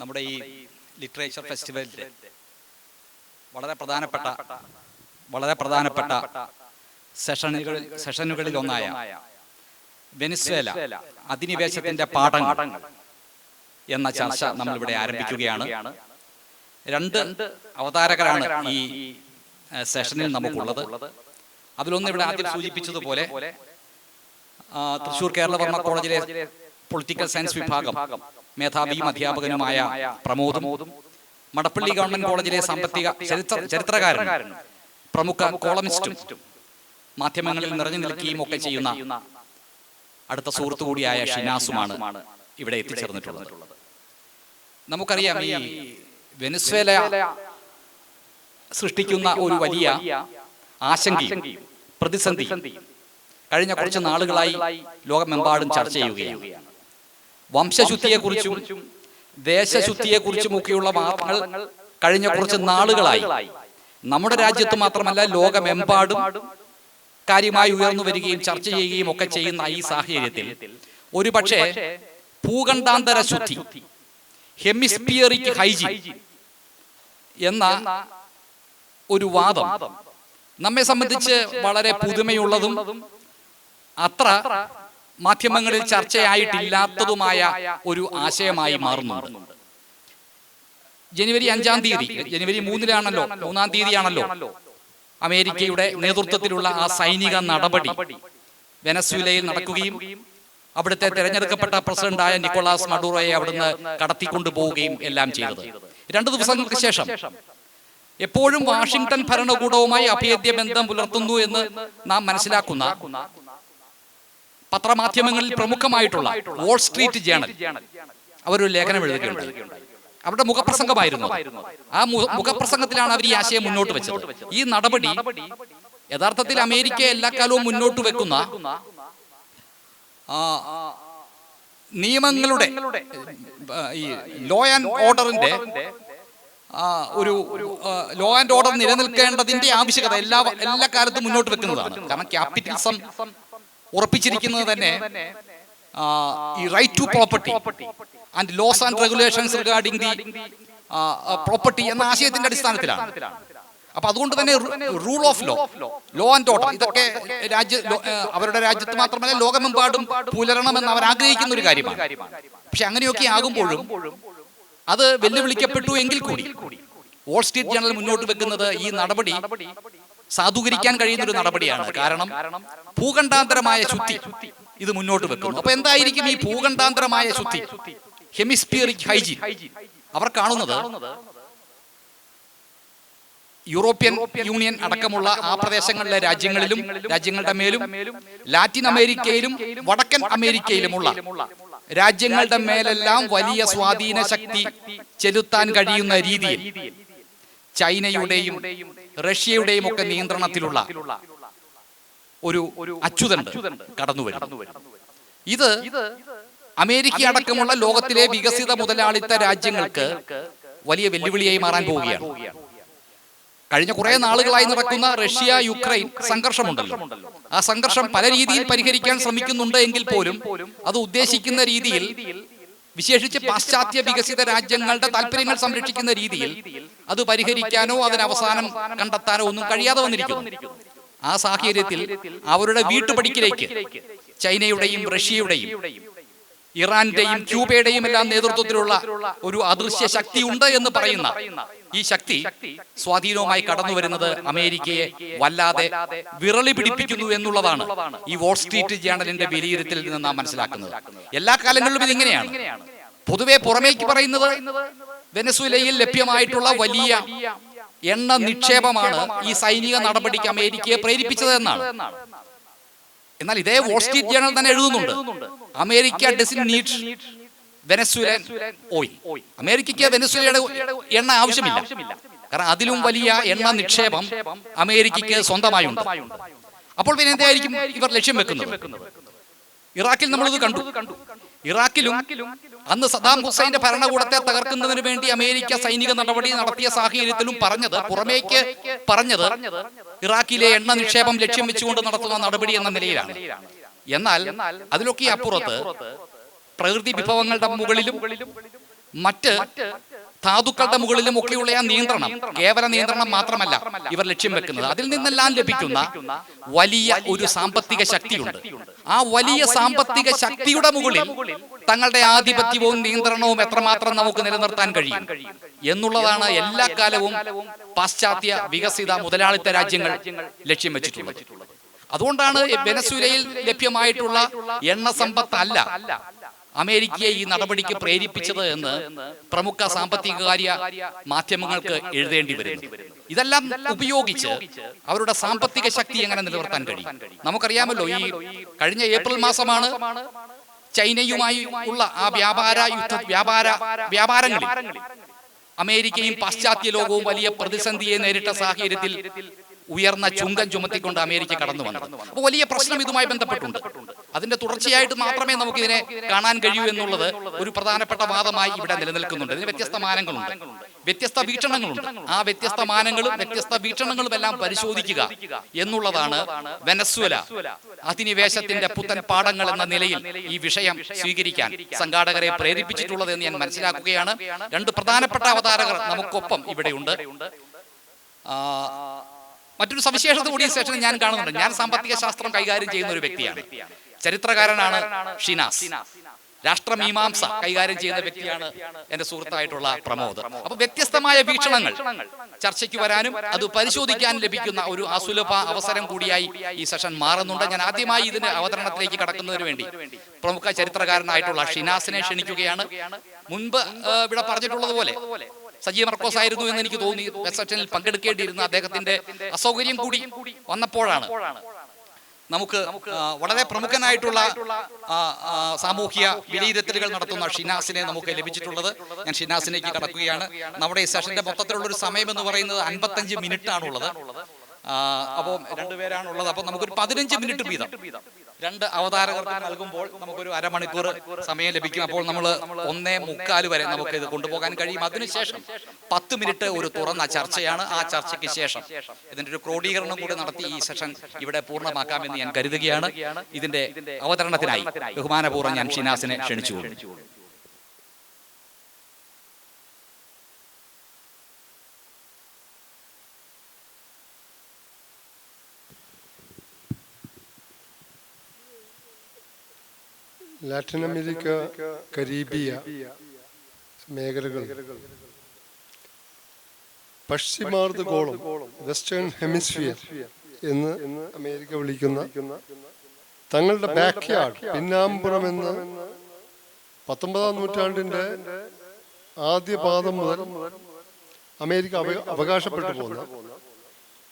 നമ്മുടെ ഈ ലിറ്ററേച്ചർ ഫെസ്റ്റിവലിൻ്റെ വളരെ പ്രധാനപ്പെട്ട സെഷനുകളിൽ ഒന്നായ വെനസ്വേല അധിനിവേശത്തിൻ്റെ പാഠങ്ങൾ എന്ന ചർച്ച നമ്മളിവിടെ ആരംഭിക്കുകയാണ്. രണ്ട് അവതാരകരാണ് ഈ സെഷനിൽ നമുക്കുള്ളത്. അതിലൊന്ന് ഇവിടെ ആദ്യം സൂചിപ്പിച്ചതുപോലെ തൃശ്ശൂർ കേരളവർമ്മ കോളേജിലെ പൊളിറ്റിക്കൽ സയൻസ് വിഭാഗം മേധാവിയും അധ്യാപകനുമായ പ്രമോദും, മടപ്പള്ളി ഗവൺമെന്റ് കോളേജിലെ സാമ്പത്തിക ചരിത്രകാരനും പ്രമുഖ കോളമിസ്റ്റും മാധ്യമങ്ങളിൽ നിറഞ്ഞു നിൽക്കുകയും ഒക്കെ ചെയ്യുന്ന അടുത്ത സുഹൃത്തു കൂടിയായ ഷിനാസുമാണ് ഇവിടെ എത്തിച്ചേർന്നിട്ടുള്ളത്. നമുക്കറിയാം, ഈ വെനസ്വേല സൃഷ്ടിക്കുന്ന ഒരു വലിയ ആശങ്കയും പ്രതിസന്ധിയും കഴിഞ്ഞ കുറച്ച് നാളുകളായി ലോകമെമ്പാടും ചർച്ച ചെയ്യുകയാണ്. വംശശുദ്ധിയെക്കുറിച്ചും ദേശശുദ്ധിയെക്കുറിച്ചും ഒക്കെയുള്ള വാർത്തകൾ കഴിഞ്ഞ കുറച്ച് നാളുകളായി നമ്മുടെ രാജ്യത്ത് മാത്രമല്ല ലോകമെമ്പാടും കാര്യമായി ഉയർന്നു വരികയും ചർച്ച ചെയ്യുകയും ഒക്കെ ചെയ്യുന്ന ഈ സാഹചര്യത്തിൽ ഒരുപക്ഷെ ഭൂഖണ്ഡാന്തര ശുദ്ധി, ഹെമിസ്ഫിയറിക് ഹൈജീൻ എന്ന ഒരു വാദം നമ്മെ സംബന്ധിച്ച് വളരെ പുതുമയുള്ളതും അത്ര മാധ്യമങ്ങളിൽ ചർച്ചയായിട്ടില്ലാത്തതുമായ ഒരു ആശയമായി മാറുന്നുണ്ട്. ജനുവരി 5-ാം തീയതി, ജനുവരി 3-ാം തീയതിയാണല്ലോ അമേരിക്കയുടെ നേതൃത്വത്തിലുള്ള ആ സൈനിക നടപടി വെനസ്വേലയിൽ നടക്കുകയും അവിടുത്തെ തെരഞ്ഞെടുക്കപ്പെട്ട പ്രസിഡന്റായ നിക്കോളാസ് മഡൂറോയെ അവിടുന്ന് കടത്തിക്കൊണ്ടുപോവുകയും എല്ലാം ചെയ്തത്. 2 ദിവസങ്ങൾക്ക് ശേഷം എപ്പോഴും വാഷിംഗ്ടൺ ഭരണകൂടവുമായി അഭേദ്യ ബന്ധം പുലർത്തുന്നു എന്ന് നാം മനസ്സിലാക്കുന്ന പത്രമാധ്യമങ്ങളിൽ പ്രമുഖമായിട്ടുള്ള വാൾ സ്ട്രീറ്റ് ജേണൽ അവരൊരു ലേഖനം എഴുതുകയുണ്ടായി. അവരുടെ മുഖപ്രസംഗമായിരുന്നു. ആ മുഖപ്രസംഗത്തിലാണ് അവർ ഈ ആശയം മുന്നോട്ട് വെച്ചത്. ഈ നടപടി യഥാർത്ഥത്തിൽ അമേരിക്ക എല്ലാ കാലവും മുന്നോട്ട് വെക്കുന്ന നിയമങ്ങളുടെ ഈ ലോ ആൻഡ് ഓർഡറിന്റെ ഒരു ലോ ആൻഡ് ഓർഡർ നിലനിൽക്കേണ്ടതിന്റെ ആവശ്യകത എല്ലാ കാലത്തും മുന്നോട്ട് വെക്കുന്നതാണ്. കാരണം ക്യാപിറ്റലിസം ഉറപ്പിച്ചിരിക്കുന്നത് തന്നെ ഈ right to property and laws and regulations regarding the property എന്ന ആശയത്തിന്റെ അടിസ്ഥാനത്തിലാണ്. അപ്പൊ അതുകൊണ്ട് തന്നെ rule of law and order ഇതൊക്കെ അവരുടെ രാജ്യത്ത് മാത്രമല്ല ലോകമെമ്പാടും പുലരണമെന്ന് അവർ ആഗ്രഹിക്കുന്ന ഒരു കാര്യമാണ്. പക്ഷെ അങ്ങനെയൊക്കെ ആകുമ്പോഴും അത് വെല്ലുവിളിക്കപ്പെട്ടു എങ്കിൽ കൂടി വാൾ സ്ട്രീറ്റ് ജേണൽ മുന്നോട്ട് വെക്കുന്നത് ഈ നടപടി സാധൂകരിക്കാൻ കഴിയുന്ന ഒരു നടപടിയാണ്. കാരണം ഭൂഖണ്ഡാന്തരമായ ശുദ്ധി ഇത് മുന്നോട്ട് വെക്കുന്നു. അപ്പൊ എന്തായിരിക്കും ഈ ഭൂഖണ്ഡാന്തരമായ ശുദ്ധി, ഹെമിസ്ഫിയറിക് ഹൈജീൻ? അവർ കാണുന്നത് യൂറോപ്യൻ യൂണിയൻ അടക്കമുള്ള ആ പ്രദേശങ്ങളിലെ രാജ്യങ്ങളുടെ മേലും ലാറ്റിൻ അമേരിക്കയിലും വടക്കൻ അമേരിക്കയിലുമുള്ള രാജ്യങ്ങളുടെ മേലെല്ലാം വലിയ സ്വാധീന ശക്തി ചെലുത്താൻ കഴിയുന്ന രീതിയിൽ ചൈനയുടെയും റഷ്യയുടെയും ഒക്കെ നിയന്ത്രണത്തിലുള്ള ഒരു അച്യുതണ്ട് കടന്നു വരും. ഇത് അമേരിക്ക അടക്കമുള്ള ലോകത്തിലെ വികസിത മുതലാളിത്ത രാജ്യങ്ങൾക്ക് വലിയ വെല്ലുവിളിയായി മാറാൻ പോവുകയാണ്. കഴിഞ്ഞ കുറെ നാളുകളായി നടക്കുന്ന റഷ്യ യുക്രൈൻ സംഘർഷമുണ്ടല്ലോ, ആ സംഘർഷം പല രീതിയിൽ പരിഹരിക്കാൻ ശ്രമിക്കുന്നുണ്ട് എങ്കിൽ പോലും അത് ഉദ്ദേശിക്കുന്ന രീതിയിൽ, വിശേഷിച്ച് പാശ്ചാത്യ വികസിത രാജ്യങ്ങളുടെ താല്പര്യങ്ങൾ സംരക്ഷിക്കുന്ന രീതിയിൽ അത് പരിഹരിക്കാനോ അതിന് അവസാനം കണ്ടെത്താനോ ഒന്നും കഴിയാതെ വന്നിരിക്കുന്നു. ആ സാഹചര്യത്തിൽ അവരുടെ വീട്ടുപടിക്കിലേക്ക് ചൈനയുടെയും റഷ്യയുടെയും ഇറാന്റെയും ക്യൂബയുടെയും എല്ലാം നേതൃത്വത്തിലുള്ള ഒരു അദൃശ്യ ശക്തി ഉണ്ട് എന്ന് പറയുന്ന ഈ ശക്തി സ്വാധീനവുമായി കടന്നു വരുന്നത് അമേരിക്കയെ വല്ലാതെ വിറളി പിടിപ്പിക്കുന്നു എന്നുള്ളതാണ് ഈ വാൾ സ്ട്രീറ്റ് ജേണലിന്റെ വിലയിരുത്തലിൽ നിന്ന് നാം മനസ്സിലാക്കുന്നത്. എല്ലാ കാലങ്ങളിലും ഇതിങ്ങനെയാണ്. പൊതുവെ പുറമേക്ക് പറയുന്നത് വെനസ്വേലയിൽ ലഭ്യമായിട്ടുള്ള വലിയ എണ്ണ നിക്ഷേപമാണ് ഈ സൈനിക നടപടിക്ക് അമേരിക്കയെ പ്രേരിപ്പിച്ചത് എന്നാണ്. എന്നാൽ ഇതേ വാൾ സ്ട്രീറ്റ് ജേണൽ തന്നെ എഴുതുന്നുണ്ട്, America doesn't need Venezuelan oil. അമേരിക്കയ്ക്ക് വെനസ്വേലയുടെ എണ്ണ ആവശ്യമില്ല. കാരണം അതിലും വലിയ എണ്ണ നിക്ഷേപം അമേരിക്കയ്ക്ക് സ്വന്തമായുണ്ട്. അപ്പോൾ പിന്നെ എന്തായിരിക്കും ഇവർ ലക്ഷ്യം വെക്കുന്നത്? ഇറാഖിൽ നമ്മളിത് കണ്ടു. ഇറാഖിലും അന്ന് സദാം ഹുസൈന്റെ ഭരണകൂടത്തെ തകർക്കുന്നതിന് വേണ്ടി അമേരിക്ക സൈനിക നടപടി നടത്തിയ സാഹചര്യത്തിലും പുറമേക്ക് പറഞ്ഞത് ഇറാഖിലെ എണ്ണ നിക്ഷേപം ലക്ഷ്യം വെച്ചുകൊണ്ട് നടത്തുന്ന നടപടി എന്ന നിലയിലാണ്. എന്നാൽ അതിലൊക്കെ അപ്പുറത്ത് പ്രകൃതി വിഭവങ്ങളുടെ മുകളിലും മറ്റ് ധാതുക്കളുടെ മുകളിലും ഒക്കെയുള്ള ആ നിയന്ത്രണം കേവല നിയന്ത്രണം മാത്രമല്ല ഇവർ ലക്ഷ്യം വെക്കുന്നത്. അതിൽ നിന്നെല്ലാം ലഭിക്കുന്ന വലിയ ഒരു സാമ്പത്തിക ശക്തിയുണ്ട്. ആ വലിയ സാമ്പത്തിക ശക്തിയുടെ മുകളിൽ തങ്ങളുടെ ആധിപത്യവും നിയന്ത്രണവും എത്രമാത്രം നമുക്ക് നിലനിർത്താൻ കഴിയും എന്നുള്ളതാണ് എല്ലാ കാലവും പാശ്ചാത്യ വികസിത മുതലാളിത്ത രാജ്യങ്ങൾ ലക്ഷ്യം വെച്ചിട്ടുള്ളത്. അതുകൊണ്ടാണ് വെനസ്വേലയിൽ ലഭ്യമായിട്ടുള്ള എണ്ണ സമ്പത്തല്ല അമേരിക്കയെ ഈ നടപടിക്ക് പ്രേരിപ്പിച്ചത് എന്ന് പ്രമുഖ സാമ്പത്തികകാര്യ മാധ്യമങ്ങൾക്ക് എഴുതേണ്ടി വരുന്നു. ഇതെല്ലാം ഉപയോഗിച്ച് അവരുടെ സാമ്പത്തിക ശക്തി എങ്ങനെ നിലനിർത്താൻ കഴിയും? നമുക്കറിയാമല്ലോ, ഈ കഴിഞ്ഞ ഏപ്രിൽ മാസമാണ് ചൈനയുമായി ഉള്ള ആ വ്യാപാരങ്ങളിൽ അമേരിക്കയും പാശ്ചാത്യ ലോകവും വലിയ പ്രതിസന്ധിയെ നേരിട്ട സാഹചര്യത്തിൽ ഉയർന്ന ചുങ്കം ചുമത്തിക്കൊണ്ട് അമേരിക്ക കടന്നു വന്നത്. അപ്പോൾ വലിയ പ്രശ്നം ഇതുമായി ബന്ധപ്പെട്ടുണ്ട്. അതിന്റെ തുടർച്ചയായിട്ട് മാത്രമേ നമുക്കിതിനെ കാണാൻ കഴിയൂ എന്നുള്ളത് ഒരു പ്രധാനപ്പെട്ട വാദമായി ഇവിടെ നിലനിൽക്കുന്നുണ്ട്. ഇതിന് വ്യത്യസ്ത മാനങ്ങളുണ്ട്, വ്യത്യസ്ത വീക്ഷണങ്ങളുണ്ട്. ആ വ്യത്യസ്ത മാനങ്ങളും വ്യത്യസ്ത വീക്ഷണങ്ങളും എല്ലാം പരിശോധിക്കുക എന്നുള്ളതാണ് വെനസ്വേല അധിനിവേശത്തിന്റെ പുത്തൻ പാഠങ്ങൾ എന്ന നിലയിൽ ഈ വിഷയം സ്വീകരിക്കാൻ സംഘാടകരെ പ്രേരിപ്പിച്ചിട്ടുള്ളത് എന്ന് ഞാൻ മനസ്സിലാക്കുകയാണ്. രണ്ട് പ്രധാനപ്പെട്ട അവതാരകർ നമുക്കൊപ്പം ഇവിടെയുണ്ട്. മറ്റൊരു സവിശേഷത കൂടി സെഷനിൽ ഞാൻ കാണുന്നുണ്ട്. ഞാൻ സാമ്പത്തിക ശാസ്ത്രം കൈകാര്യം ചെയ്യുന്ന ഒരു വ്യക്തിയാണ്, ചരിത്രകാരനാണ് ഷിനാസ്. രാഷ്ട്രമീമാംസ കൈകാര്യം ചെയ്യുന്ന വ്യക്തിയാണ് എന്റെ സുഹൃത്തായിട്ടുള്ള പ്രമോദ്. അപ്പൊ വ്യത്യസ്തമായ വീക്ഷണങ്ങൾ ചർച്ചയ്ക്ക് വരാനും അത് പരിശോധിക്കാൻ ലഭിക്കുന്ന ഒരു അസുലഭ അവസരം കൂടിയായി ഈ സെഷൻ മാറുന്നുണ്ട്. ഞാൻ ആദ്യമായി ഇതിന്റെ അവതരണത്തിലേക്ക് കടക്കുന്നതിന് വേണ്ടി പ്രമുഖ ചരിത്രകാരനായിട്ടുള്ള ഷിനാസിനെ ക്ഷണിക്കുകയാണ്. മുൻപ് ഇവിടെ പറഞ്ഞിട്ടുള്ളതുപോലെ സജീവ് മർക്കോസ് ആയിരുന്നു എന്ന് എനിക്ക് തോന്നി. സെഷനിൽ പങ്കെടുക്കേണ്ടിയിരുന്ന അദ്ദേഹത്തിന്റെ അസൗകര്യം കൂടി വന്നപ്പോഴാണ് നമുക്ക് വളരെ പ്രമുഖനായിട്ടുള്ള സാമൂഹ്യ വിലയിരുത്തലുകൾ നടത്തുന്ന ഷിനാസിനെ നമുക്ക് ലഭിച്ചിട്ടുള്ളത്. ഞാൻ ഷിനാസിലേക്ക് കടക്കുകയാണ്. നമ്മുടെ ഈ സെഷന്റെ മൊത്തത്തിലുള്ള ഒരു സമയം എന്ന് പറയുന്നത് 55 മിനിറ്റ് ആണുള്ളത്. അപ്പോൾ രണ്ടുപേരാണുള്ളത്. അപ്പോൾ നമുക്കൊരു 15 മിനിറ്റ് വീതം രണ്ട് അവതാരകർക്ക് നൽകുമ്പോൾ നമുക്കൊരു അരമണിക്കൂർ സമയം ലഭിക്കും. അപ്പോൾ നമ്മൾ 1:45 വരെ നമുക്ക് ഇത് കൊണ്ടുപോകാൻ കഴിയും. അതിനുശേഷം 10 മിനിറ്റ് ഒരു തുറന്ന ചർച്ചയാണ്. ആ ചർച്ചയ്ക്ക് ശേഷം ഇതിന്റെ ഒരു ക്രോഡീകരണം കൂടി നടത്തി ഈ സെഷൻ ഇവിടെ പൂർണ്ണമാക്കാമെന്ന് ഞാൻ കരുതുകയാണ്. ഇതിന്റെ അവതരണത്തിനായി ബഹുമാനപൂർവ്വം ഞാൻ ഷിനാസിനെ ക്ഷണിച്ചു. ലാറ്റിൻ അമേരിക്ക, കരീബിയ മേഖലകൾ, പശ്ചിമാർദ്ധഗോളം, വെസ്റ്റേൺ ഹെമിസ്ഫിയർ എന്ന് അമേരിക്ക വിളിക്കുന്ന തങ്ങളുടെ ബാക്ക്യാർഡ്, പിന്നാമ്പുറം എന്ന് 19-ാം നൂറ്റാണ്ടിന്റെ ആദ്യ പാദം മുതൽ അമേരിക്ക അവകാശപ്പെട്ടു പോകുന്ന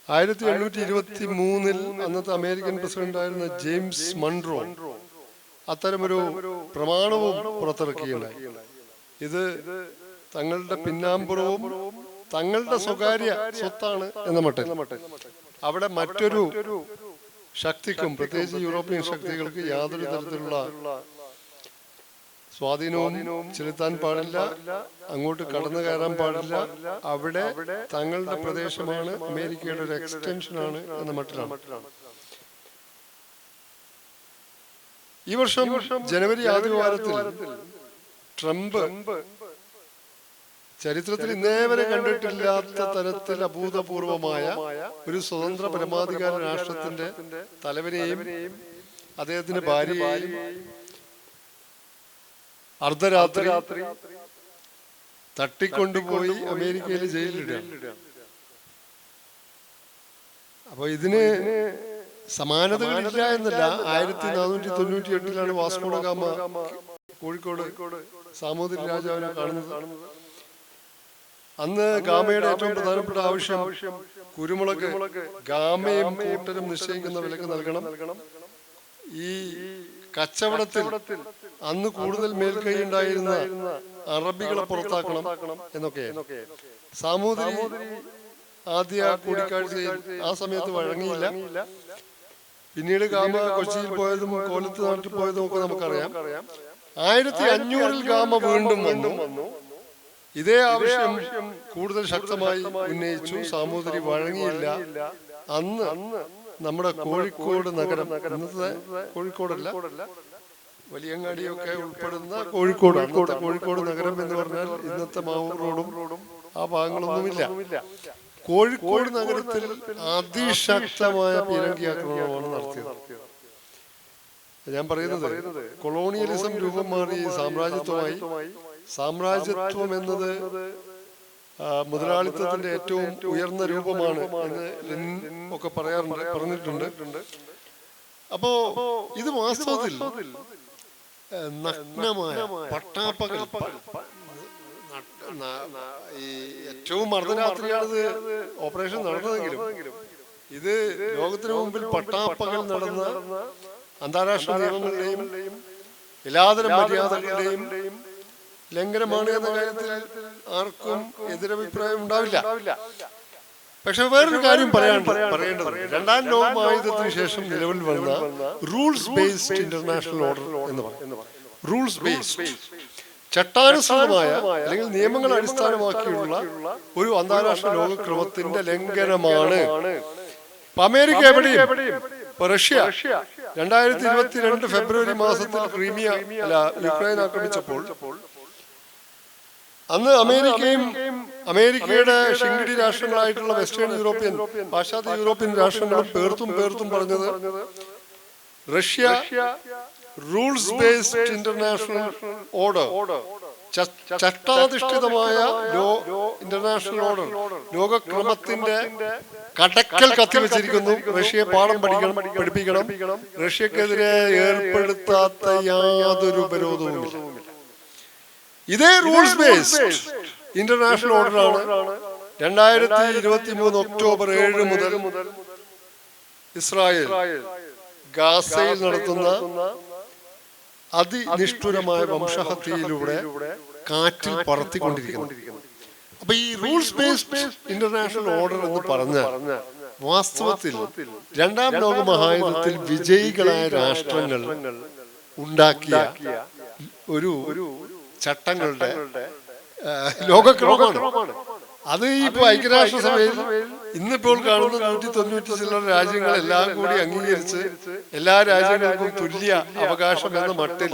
1823 അന്നത്തെ അമേരിക്കൻ പ്രസിഡന്റായിരുന്ന ജെയിംസ് മൺറോ അത്തരമൊരു പ്രമാണവും പുറത്തിറക്കുകയുണ്ടായി. ഇത് തങ്ങളുടെ പിന്നാമ്പുറവും തങ്ങളുടെ സ്വകാര്യ സ്വത്താണ് എന്ന മട്ടിൽ അവിടെ മറ്റൊരു ശക്തിക്കും, പ്രത്യേകിച്ച് യൂറോപ്യൻ ശക്തികൾക്ക് യാതൊരു തരത്തിലുള്ള സ്വാധീനവും ചെലുത്താൻ പാടില്ല, അങ്ങോട്ട് കടന്നു കയറാൻ പാടില്ല. അവിടെ തങ്ങളുടെ പ്രദേശമാണ്, അമേരിക്കയുടെ ഒരു എക്സ്റ്റൻഷനാണ് എന്ന മട്ടിലാണ്. ഈ വർഷം ജനുവരി ആദ്യവാരത്തിൽ ട്രംപ് ചരിത്രത്തിൽ ഇന്നേവരെ കണ്ടിട്ടില്ലാത്ത തരത്തിൽ അഭൂതപൂർവമായ ഒരു സ്വതന്ത്ര പരമാധികാര രാഷ്ട്രത്തിന്റെ തലവനെയും അദ്ദേഹത്തിന്റെ ഭാര്യയെയും അർദ്ധരാത്രി തട്ടിക്കൊണ്ടുപോയി അമേരിക്കയിലെ ജയിലിലിടുകയാണ്. അപ്പൊ ഇതിന് സമാനതകളില്ല എന്നല്ല. 1498 Vasco da Gama Kozhikode Samoothiri രാജാവിനെ കാണുന്നത്. അന്ന് ഗാമയുടെ ഏറ്റവും പ്രധാനപ്പെട്ട ആവശ്യം കുരുമുളക് ഗാമയും കൂട്ടരും നിശ്ചയിക്കുന്ന വിലക്ക് നൽകണം. ഈ കച്ചവടത്തിൽ അന്ന് കൂടുതൽ മേൽക്കൈ ഉണ്ടായിരുന്ന അറബികളെ പുറത്താക്കണം എന്നൊക്കെയാണ്. സാമൂതിരി ആദ്യ കൂടിക്കാഴ്ചയിൽ ആ സമയത്ത് വഴങ്ങിയില്ല. പിന്നീട് ഗാമ കൊച്ചിയിൽ പോയതും കോലത്ത് നാട്ടിൽ പോയതും ഒക്കെ നമുക്കറിയാം. 1500 ഗാമ വീണ്ടും വന്നു. ഇതേ ആവശ്യം കൂടുതൽ ശക്തമായി ഉന്നയിച്ചു. സാമൂതിരി വഴങ്ങിയില്ല. അന്ന് നമ്മുടെ കോഴിക്കോട് നഗരം, ഇന്നത്തെ കോഴിക്കോടല്ല, വലിയങ്ങാടിയൊക്കെ ഉൾപ്പെടുന്ന കോഴിക്കോട്, അന്നത്തെ കോഴിക്കോട് നഗരം എന്ന് പറഞ്ഞാൽ ഇന്നത്തെ മാവൂർ റോഡും ആ ഭാഗങ്ങളൊന്നുമില്ല. കോഴിക്കോട് നഗരത്തിൽ അതിശക്തമായ പീരങ്കി ആക്രമണമാണ് നടത്തിയത്. ഞാൻ പറയുന്നത് കൊളോണിയലിസം രൂപം മാറി സാമ്രാജ്യത്വം എന്നത് മുതലാളിത്തത്തിന്റെ ഏറ്റവും ഉയർന്ന രൂപമാണ് എന്ന് ലെനിൻ ഒക്കെ പറഞ്ഞിട്ടുണ്ട്. അപ്പോ ഇത് വാസ്തവത്തിൽ നഗ്നമായ പട്ടാപ്പകൽ ഈ ഏറ്റവും അർദ്ധരാത്രിയാണിത് ഓപ്പറേഷൻ നടന്നതെങ്കിലും ഇത് ലോകത്തിന് മുമ്പിൽ പട്ടാപ്പകൽ നടന്ന അന്താരാഷ്ട്ര നിയമങ്ങളുടെയും എല്ലാതരം മര്യാദകളുടെയും ലംഘനമാണ് എന്ന കാര്യത്തിൽ ആർക്കും എതിരഭിപ്രായം ഉണ്ടാവില്ല. പക്ഷെ വേറൊരു കാര്യം പറയേണ്ടത് രണ്ടാം ലോക മഹായുദ്ധത്തിന് ശേഷം നിലവിൽ വന്ന റൂൾസ് ബേസ്ഡ് ഇന്റർനാഷണൽ ഓർഡർ എന്ന് പറയും. റൂൾസ് ബേസ്ഡ് ചട്ടാനുസൃതമായ അല്ലെങ്കിൽ നിയമങ്ങൾ അടിസ്ഥാനമാക്കിയുള്ള ഒരു അന്താരാഷ്ട്ര ലോകക്രമത്തിന്റെ ലംഘനമാണ്. അമേരിക്ക എവിടെയും റഷ്യ 2022 ഫെബ്രുവരി മാസത്തിൽ യുക്രൈൻ ആക്രമിച്ചപ്പോൾ അന്ന് അമേരിക്കയുടെ ശിങ്കിടി രാഷ്ട്രങ്ങളായിട്ടുള്ള വെസ്റ്റേൺ യൂറോപ്യൻ പാശ്ചാത്യ യൂറോപ്യൻ രാഷ്ട്രങ്ങളും പേർത്തും പറഞ്ഞത് Russia rules based international order, ചട്ടാധിഷ്ഠിതമായ ഇന്റർനാഷണൽ ഓർഡർ ലോകക്രമത്തിന്റെ കടക്കൽ കത്തിവെച്ചിരിക്കുന്നു. റഷ്യയെ പാഠം പഠിപ്പിക്കണം. റഷ്യക്കെതിരെ ഏർപ്പെടുത്താത്ത യാതൊരു ഉപരോധവുമില്ല. ഇതേ റൂൾസ് ബേസ്ഡ് ഇന്റർനാഷണൽ ഓർഡറാണ് 2023 ഒക്ടോബർ 7 മുതൽ ഇസ്രായേൽ ഗാസയിൽ നടത്തുന്ന അതിനിഷ്ഠുരമായ വംശഹത്യയിലൂടെ കാറ്റിൽ പറത്തിക്കൊണ്ടിരിക്കുന്നു. അപ്പൊ ഈ റൂൾസ് ബേസ്ഡ് ഇന്റർനാഷണൽ ഓർഡർ എന്ന് പറഞ്ഞാൽ വാസ്തവത്തിൽ രണ്ടാം ലോക മഹായുദ്ധത്തിൽ വിജയികളായ രാഷ്ട്രങ്ങൾ ഉണ്ടാക്കിയ ഒരു ചട്ടങ്ങളുടെ ലോകക്രമമാണ്. അത് ഇപ്പൊ ഐക്യരാഷ്ട്രസഭയിൽ ഇന്നിപ്പോൾ കാണുന്ന 190 ചില്ലറ രാജ്യങ്ങളെല്ലാം കൂടി അംഗീകരിച്ച് എല്ലാ രാജ്യങ്ങൾക്കും തുല്യ അവകാശം എന്ന മട്ടിൽ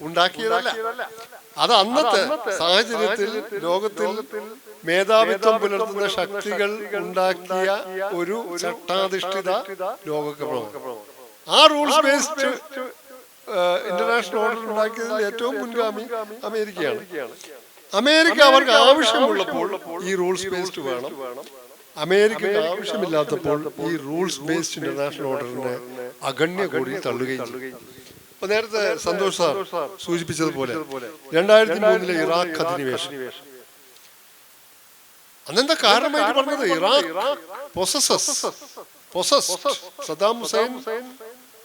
ഉണ്ടാക്കിയതല്ല. അത് അന്നത്തെ സാഹചര്യത്തിൽ ലോകത്തിൽ മേധാവിത്വം പുലർത്തുന്ന ശക്തികൾ ഉണ്ടാക്കിയ ഒരു ചട്ടാധിഷ്ഠിത ലോകക്രമമാണ്. ആ റൂൾസ് ബേസ്ഡ് ഇന്റർനാഷണൽ ഓർഡർ ഉണ്ടാക്കിയതിൽ ഏറ്റവും മുൻഗാമി അമേരിക്കയാണ്. അമേരിക്ക അവർക്ക് ആവശ്യമുള്ളപ്പോൾ ഈ റൂൾസ് ബേസ്ഡ് വേണം, അമേരിക്കക്ക് ആവശ്യമില്ലാത്തപ്പോൾ ഈ റൂൾസ് ബേസ്ഡ് ഇന്റർനാഷണൽ ഓർഡറിനെ അഗണ്യ കൂടി തള്ളുകയും ചെയ്യും. ഇപ്പൊ നേരത്തെ സന്തോഷ് സാർ സൂചിപ്പിച്ചതുപോലെ 2003 ഇറാഖ് അധിനിവേശം, അന്നെന്താ കാരണമായിട്ട് പറഞ്ഞത് Iraq possessed Saddam Hussein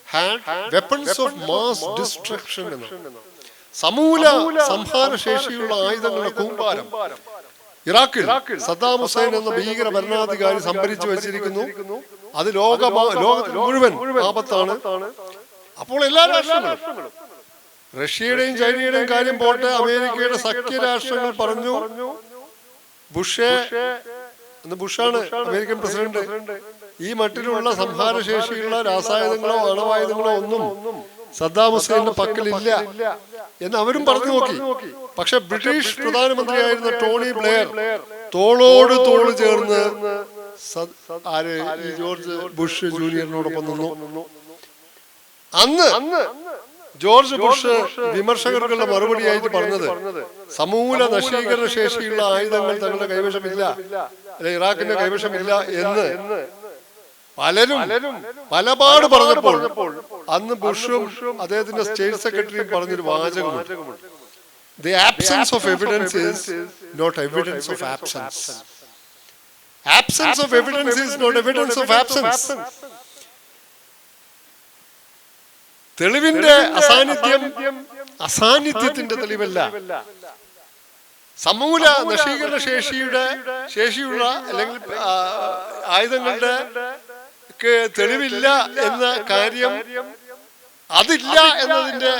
had weapons of mass destruction എന്ന്, സമൂല സംഹാര ശേഷിയുള്ള ആയുധങ്ങളുടെ കൂമ്പാരം ഇറാഖിൽ സദ്ദാം ഹുസൈൻ എന്ന ഭീകര ഭരണാധികാരി സംഭരിച്ചു വെച്ചിരിക്കുന്നു. അത് ലോകത്തിൽ മുഴുവൻ ആപത്താണ്. അപ്പോൾ എല്ലാ രാഷ്ട്രങ്ങളും, റഷ്യയുടെയും ചൈനയുടെയും കാര്യം പോട്ടെ, അമേരിക്കയുടെ സഖ്യരാഷ്ട്രങ്ങൾ പറഞ്ഞു ബുഷാണ് അമേരിക്കൻ പ്രസിഡന്റ്, ഈ മട്ടിലുള്ള സംഹാരശേഷിയുള്ള രാസായുധങ്ങളോ അണവായുധങ്ങളോ ഒന്നും സദ്ദാം ഹുസൈന്റെ പക്കലില്ല എന്ന് അവരും പറഞ്ഞു നോക്കി. പക്ഷെ ബ്രിട്ടീഷ് പ്രധാനമന്ത്രിയായിരുന്ന ടോണി ബ്ലെയർ തോളോട് തോള് ചേർന്ന് ഈ ജോർജ് ബുഷ് ജൂനിയറിനോടൊപ്പം നിന്നു. അന്ന് ജോർജ് ബുഷ് വിമർശകർക്കുള്ള മറുപടിയായിട്ട് പറഞ്ഞത് സമൂല നശീകരണ ശേഷിയുള്ള ആയുധങ്ങൾ തങ്ങളുടെ കൈവശമില്ല, അല്ലെ ഇറാഖിന്റെ കൈവശമില്ല എന്ന് പലരും പലപാട് പറഞ്ഞപ്പോൾ അന്ന് ബുഷും അദ്ദേഹത്തിന്റെ സ്റ്റേറ്റ് സെക്രട്ടറിയും പറഞ്ഞൊരു വാചകമുണ്ട്: The absence of evidence is not evidence of absence. Absence of evidence is not evidence of absence. തെളിവിന്റെ അസാന്നിധ്യത്തിന്റെ തെളിവല്ല. സമൂല നശീകരണ ശേഷിയുള്ള അല്ലെങ്കിൽ ആയുധങ്ങളുടെ തെളിവില്ല എന്ന കാര്യം അതില്ല എന്നതിന്റെ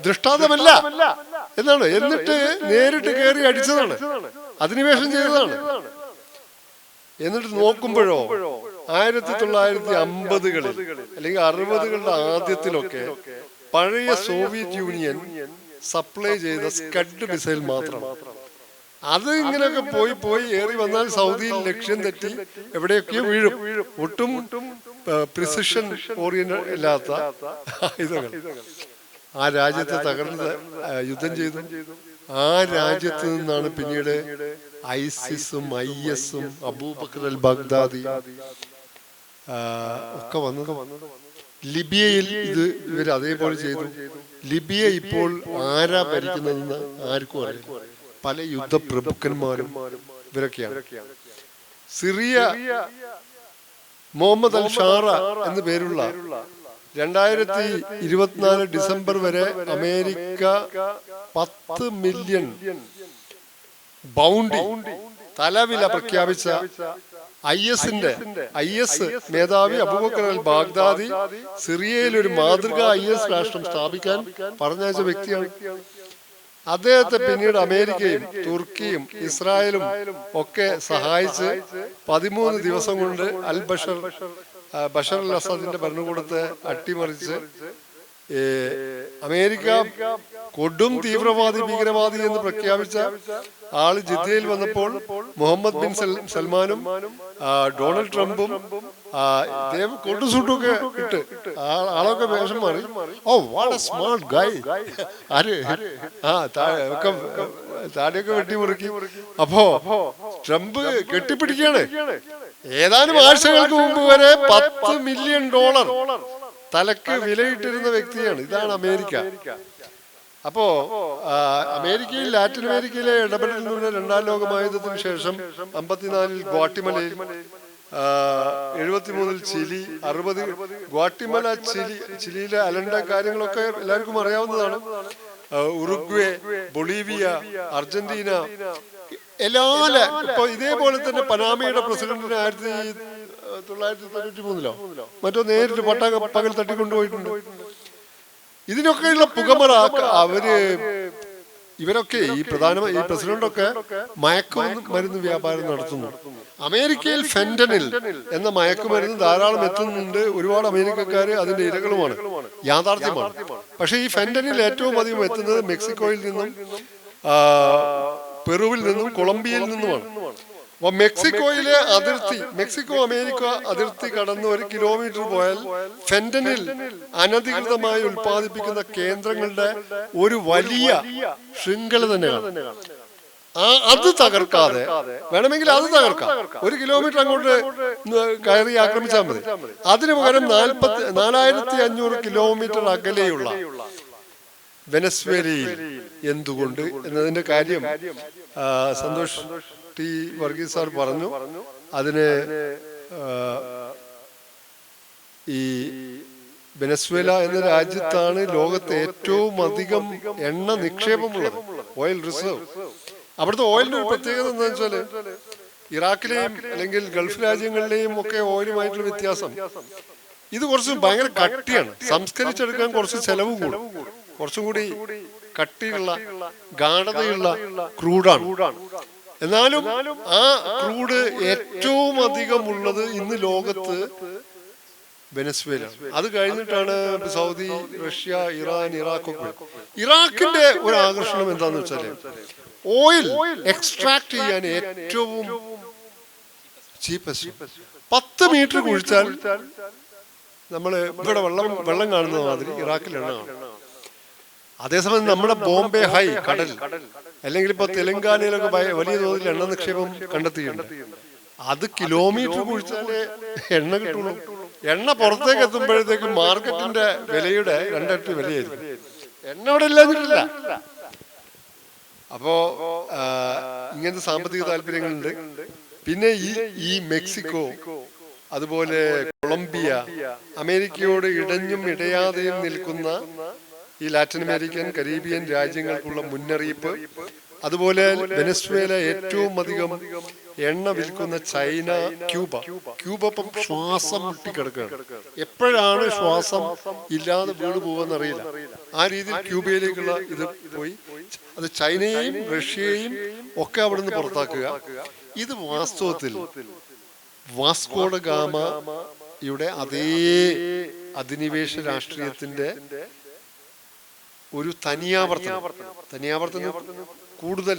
ദൃഷ്ടാന്തമല്ല എന്നാണ്. എന്നിട്ട് നേരിട്ട് കയറി അടിച്ചതാണ്, അധിനിവേശം ചെയ്തതാണ്. എന്നിട്ട് നോക്കുമ്പോഴോ 1950-കളിൽ അല്ലെങ്കിൽ 60-കളുടെ ആദ്യത്തിലൊക്കെ പഴയ സോവിയറ്റ് യൂണിയൻ സപ്ലൈ ചെയ്ത സ്കഡ് മിസൈൽ മാത്രം. അത് ഇങ്ങനെയൊക്കെ പോയി ഏറി വന്നാൽ സൗദിയിൽ ലക്ഷ്യം തെറ്റി എവിടെയൊക്കെയോ വീഴും. ഒട്ടും പ്രിസിഷൻ ഓറിയന്റഡ് ഇല്ലാത്ത ആയുധങ്ങൾ ആ രാജ്യത്തെ തകർന്ന് യുദ്ധം ചെയ്തു. ആ രാജ്യത്ത് നിന്നാണ് പിന്നീട് ഐസിസും IS-ഉം അബൂബക്കർ അൽ ബഗ്ദാദി ഒക്കെ വന്നത്. ലിബിയയിൽ ഇവർ അതേപോലെ ചെയ്തു. ലിബിയ ഇപ്പോൾ ആരാ ഭരിക്കുന്നതെന്ന് ആർക്കും അറിയില്ല. പല യുദ്ധപ്രഭുക്കന്മാരും ഇവരൊക്കെയാണ്. സിറിയ മുഹമ്മദ് അൽ ഷാറ എന്നു പേരുള്ള 2024 ഡിസംബർ വരെ അമേരിക്ക 10 മില്യൺ ബൗണ്ടി തലവില പ്രഖ്യാപിച്ച IS മേധാവി അബൂബക്കർ അൽ ബാഗ്ദാദി സിറിയയിൽ ഒരു മാതൃകാ IS രാഷ്ട്രം സ്ഥാപിക്കാൻ പറഞ്ഞയച്ച വ്യക്തിയാണ്. അദ്ദേഹത്തെ പിന്നീട് അമേരിക്കയും തുർക്കിയും ഇസ്രായേലും ഒക്കെ സഹായിച്ച് 13 ദിവസം കൊണ്ട് ബഷർ അൽ അസദിന്റെ ഭരണകൂടത്തെ അട്ടിമറിച്ച് അമേരിക്ക കൊടും തീവ്രവാദി ഭീകരവാദി എന്ന് പ്രഖ്യാപിച്ച ആള് ജിദ്ദയിൽ വന്നപ്പോൾ മുഹമ്മദ് ബിൻ സൽമാനും ഡൊണാൾഡ് ട്രംപും കൊടുസൂട്ടൊക്കെ ഇട്ട് ആളൊക്കെ വേഷം മാറി. ഓ വാട്ട് എ സ്മാർട്ട് ഗായ്. ആര് താടിയൊക്കെ വെട്ടിമുറുക്കി. അപ്പോ ട്രംപ് കെട്ടിപ്പിടിക്കാണ്. ഏതാനും ആഴ്ചകൾക്ക് മുമ്പ് വരെ $10 മില്യൺ തലക്ക് വിലയിട്ടിരുന്ന വ്യക്തിയാണ്. ഇതാണ് അമേരിക്ക. അപ്പോ അമേരിക്കയിൽ ലാറ്റിൻ അമേരിക്കയിലെ ഇടപെടലിലൂടെ 2ാം ലോക മഹായുദ്ധത്തിന് ശേഷം 54 ഗ്വാട്ടിമലയിൽ, 73 ചിലി, 60 ഗ്വാട്ടിമല ചിലിയിലെ അലണ്ട കാര്യങ്ങളൊക്കെ എല്ലാവർക്കും അറിയാവുന്നതാണ്. ഉറുഗ്വേ, ബൊളീവിയ, അർജന്റീന ഇപ്പൊ ഇതേപോലെ തന്നെ പനാമയുടെ പ്രസിഡന്റിനെ 1993 മറ്റോ നേരിട്ട് പകൽ തട്ടിക്കൊണ്ടുപോയിട്ടുണ്ട്. ഇതിനൊക്കെയുള്ള പുകമറ ഇവരൊക്കെ ഈ പ്രസിഡന്റൊക്കെ മയക്കുമരുന്ന് വ്യാപാരം നടത്തുന്നു. അമേരിക്കയിൽ ഫെന്റനിൽ എന്ന മയക്കുമരുന്ന് ധാരാളം എത്തുന്നുണ്ട്. ഒരുപാട് അമേരിക്കക്കാര് അതിന്റെ ഇരകളുമാണ്, യാഥാർത്ഥ്യമാണ്. പക്ഷെ ഈ ഫെന്റനിൽ ഏറ്റവും അധികം എത്തുന്നത് മെക്സിക്കോയിൽ നിന്നും, പെറുവിൽ നിന്നും, കൊളംബിയയിൽ നിന്നുമാണ്. അപ്പൊ മെക്സിക്കോയിലെ മെക്സിക്കോ അമേരിക്ക അതിർത്തി കടന്ന് 1 കിലോമീറ്റർ പോയാൽ ഫെന്റനിൽ അനധികൃതമായി ഉൽപ്പാദിപ്പിക്കുന്ന കേന്ദ്രങ്ങളുടെ ഒരു വലിയ ശൃംഖല തന്നെയാണ്. അത് തകർക്കാതെ വേണമെങ്കിൽ അത് തകർക്കാം. 1 കിലോമീറ്റർ അങ്ങോട്ട് കയറി ആക്രമിച്ചാൽ മതി. അതിനു പകരം 4500 കിലോമീറ്റർ അകലെയുള്ള വെനസ്വേലയിൽ എന്തുകൊണ്ട് എന്നതിന്റെ കാര്യം സന്തോഷ് ടി വർഗീസ് സാർ പറഞ്ഞു. അതിന് ഈ വെനസ്വേല എന്ന രാജ്യത്താണ് ലോകത്തെ ഏറ്റവും അധികം എണ്ണ നിക്ഷേപമുള്ളത്, ഓയിൽ റിസർവ്. അവിടുത്തെ ഓയിലിന്റെ ഒരു പ്രത്യേകത എന്താ വെച്ചാല് ഇറാഖിലെയും അല്ലെങ്കിൽ ഗൾഫ് രാജ്യങ്ങളിലെയും ഒക്കെ ഓയിലുമായിട്ടുള്ള വ്യത്യാസം, ഇത് കുറച്ച് ഭയങ്കര കട്ടിയാണ്. സംസ്കരിച്ചെടുക്കാൻ കുറച്ച് ചെലവ് കൂടും. കുറച്ചും കൂടി കട്ടിയുള്ള ഗാഢതയുള്ള ക്രൂഡാണ്. എന്നാലും ആ ക്രൂഡ് ഏറ്റവും അധികം ഉള്ളത് ഇന്ന് ലോകത്ത് വെനസ്വേല. അത് കഴിഞ്ഞിട്ടാണ് സൗദി, റഷ്യ, ഇറാൻ, ഇറാഖൊക്കെ. ഇറാഖിന്റെ ഒരു ആകർഷണം എന്താന്ന് വെച്ചാല് ഓയിൽ എക്സ്ട്രാക്ട് ചെയ്യാൻ ഏറ്റവും ചീപ്പസ്റ്റ്. 10 മീറ്റർ കുഴിച്ചാൽ നമ്മള് ഇവിടെ വെള്ളം കാണുന്ന മാതിരി ഇറാഖിൽ എണ്ണ കാണും. അതേസമയം നമ്മുടെ ബോംബെ ഹൈ കടൽ അല്ലെങ്കിൽ ഇപ്പൊ തെലങ്കാനയിലൊക്കെ വലിയ തോതിൽ എണ്ണ നിക്ഷേപം കണ്ടെത്തിയിട്ടുണ്ട്. അത് കിലോമീറ്റർ കുഴിച്ചാലേ എണ്ണ കിട്ടുള്ളൂ. എണ്ണ പുറത്തേക്ക് എത്തുമ്പോഴത്തേക്കും മാർക്കറ്റിന്റെ വിലയുടെ 2 ഇരട്ടി വിലയായിരിക്കും. എണ്ണ അവിടെ ഇല്ലാഞ്ഞിട്ടില്ല. അപ്പോ ഇങ്ങനത്തെ സാമ്പത്തിക താല്പര്യങ്ങളുണ്ട്. പിന്നെ ഈ മെക്സിക്കോ, അതുപോലെ കൊളംബിയ, അമേരിക്കയോട് ഇടഞ്ഞും ഇടയാതെയും നിൽക്കുന്ന ഈ ലാറ്റിൻ അമേരിക്കൻ, കരീബിയൻ രാജ്യങ്ങൾക്കുള്ള മുന്നറിയിപ്പ്. അതുപോലെ വെനസ്വേല ഏറ്റവും അധികം എണ്ണ വിൽക്കുന്ന ചൈന, ക്യൂബ ഇപ്പം ശ്വാസം മുട്ടിക്കിടക്കുകയാണ്. എപ്പോഴാണ് ശ്വാസം ഇല്ലാതെ വീട് പോകുമെന്നറിയില്ല. ആ രീതിയിൽ ക്യൂബയിലേക്കുള്ള ഇത് പോയി. അത് ചൈനയെയും റഷ്യയെയും ഒക്കെ അവിടുന്ന് പുറത്താക്കുക. ഇത് വാസ്തവത്തിൽ വാസ്കോഡ ഗാമയുടെ അതേ അധിനിവേശ രാഷ്ട്രീയത്തിന്റെ ഒരു തനിയാവർത്തനം കൂടുതൽ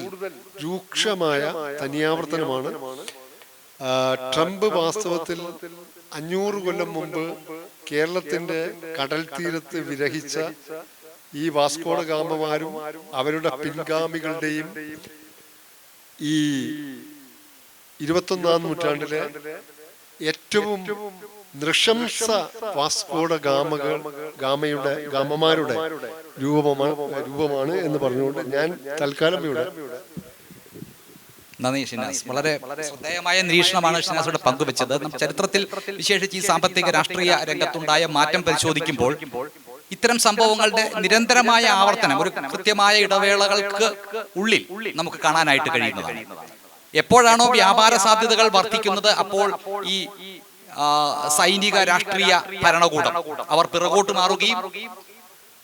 രൂക്ഷമായ തനിയാവർത്തനമാണ്. ട്രംപ് വാസ്തവത്തിൽ 500 കൊല്ലം മുമ്പ് കേരളത്തിന്റെ കടൽ തീരത്ത് വിരഹിച്ച ഈ വാസ്കോഡ ഗാമമാരും അവരുടെ പിൻഗാമികളുടെയും ഈ 21ാം നൂറ്റാണ്ടിലെ ഏറ്റവും നൃശംസ വാസ്കോഡ ഗാമമാരുടെ രൂപമാണ് എന്ന് പറഞ്ഞുകൊണ്ട് ഞാൻ തൽക്കാലം ഇവിടെ. നന്ദി ഷിനാസ്. വളരെ ശ്രദ്ധേയമായ നിരീക്ഷണമാണ് ഷിനാസിവിടെ പങ്കുവെച്ചത്. ചരിത്രത്തിൽ വിശേഷിച്ച് ഈ സാമ്പത്തിക രാഷ്ട്രീയ രംഗത്തുണ്ടായ മാറ്റം പരിശോധിക്കുമ്പോൾ ഇത്തരം സംഭവങ്ങളുടെ നിരന്തരമായ ആവർത്തനം ഒരു കൃത്യമായ ഇടവേളകൾക്ക് ഉള്ളിൽ നമുക്ക് കാണാനായിട്ട് കഴിയുന്നതാണ്. എപ്പോഴാണോ വ്യാപാര സാധ്യതകൾ വർദ്ധിക്കുന്നത് അപ്പോൾ ഈ സൈനിക രാഷ്ട്രീയ ഭരണകൂടം അവർ പിറകോട്ട് മാറുകയും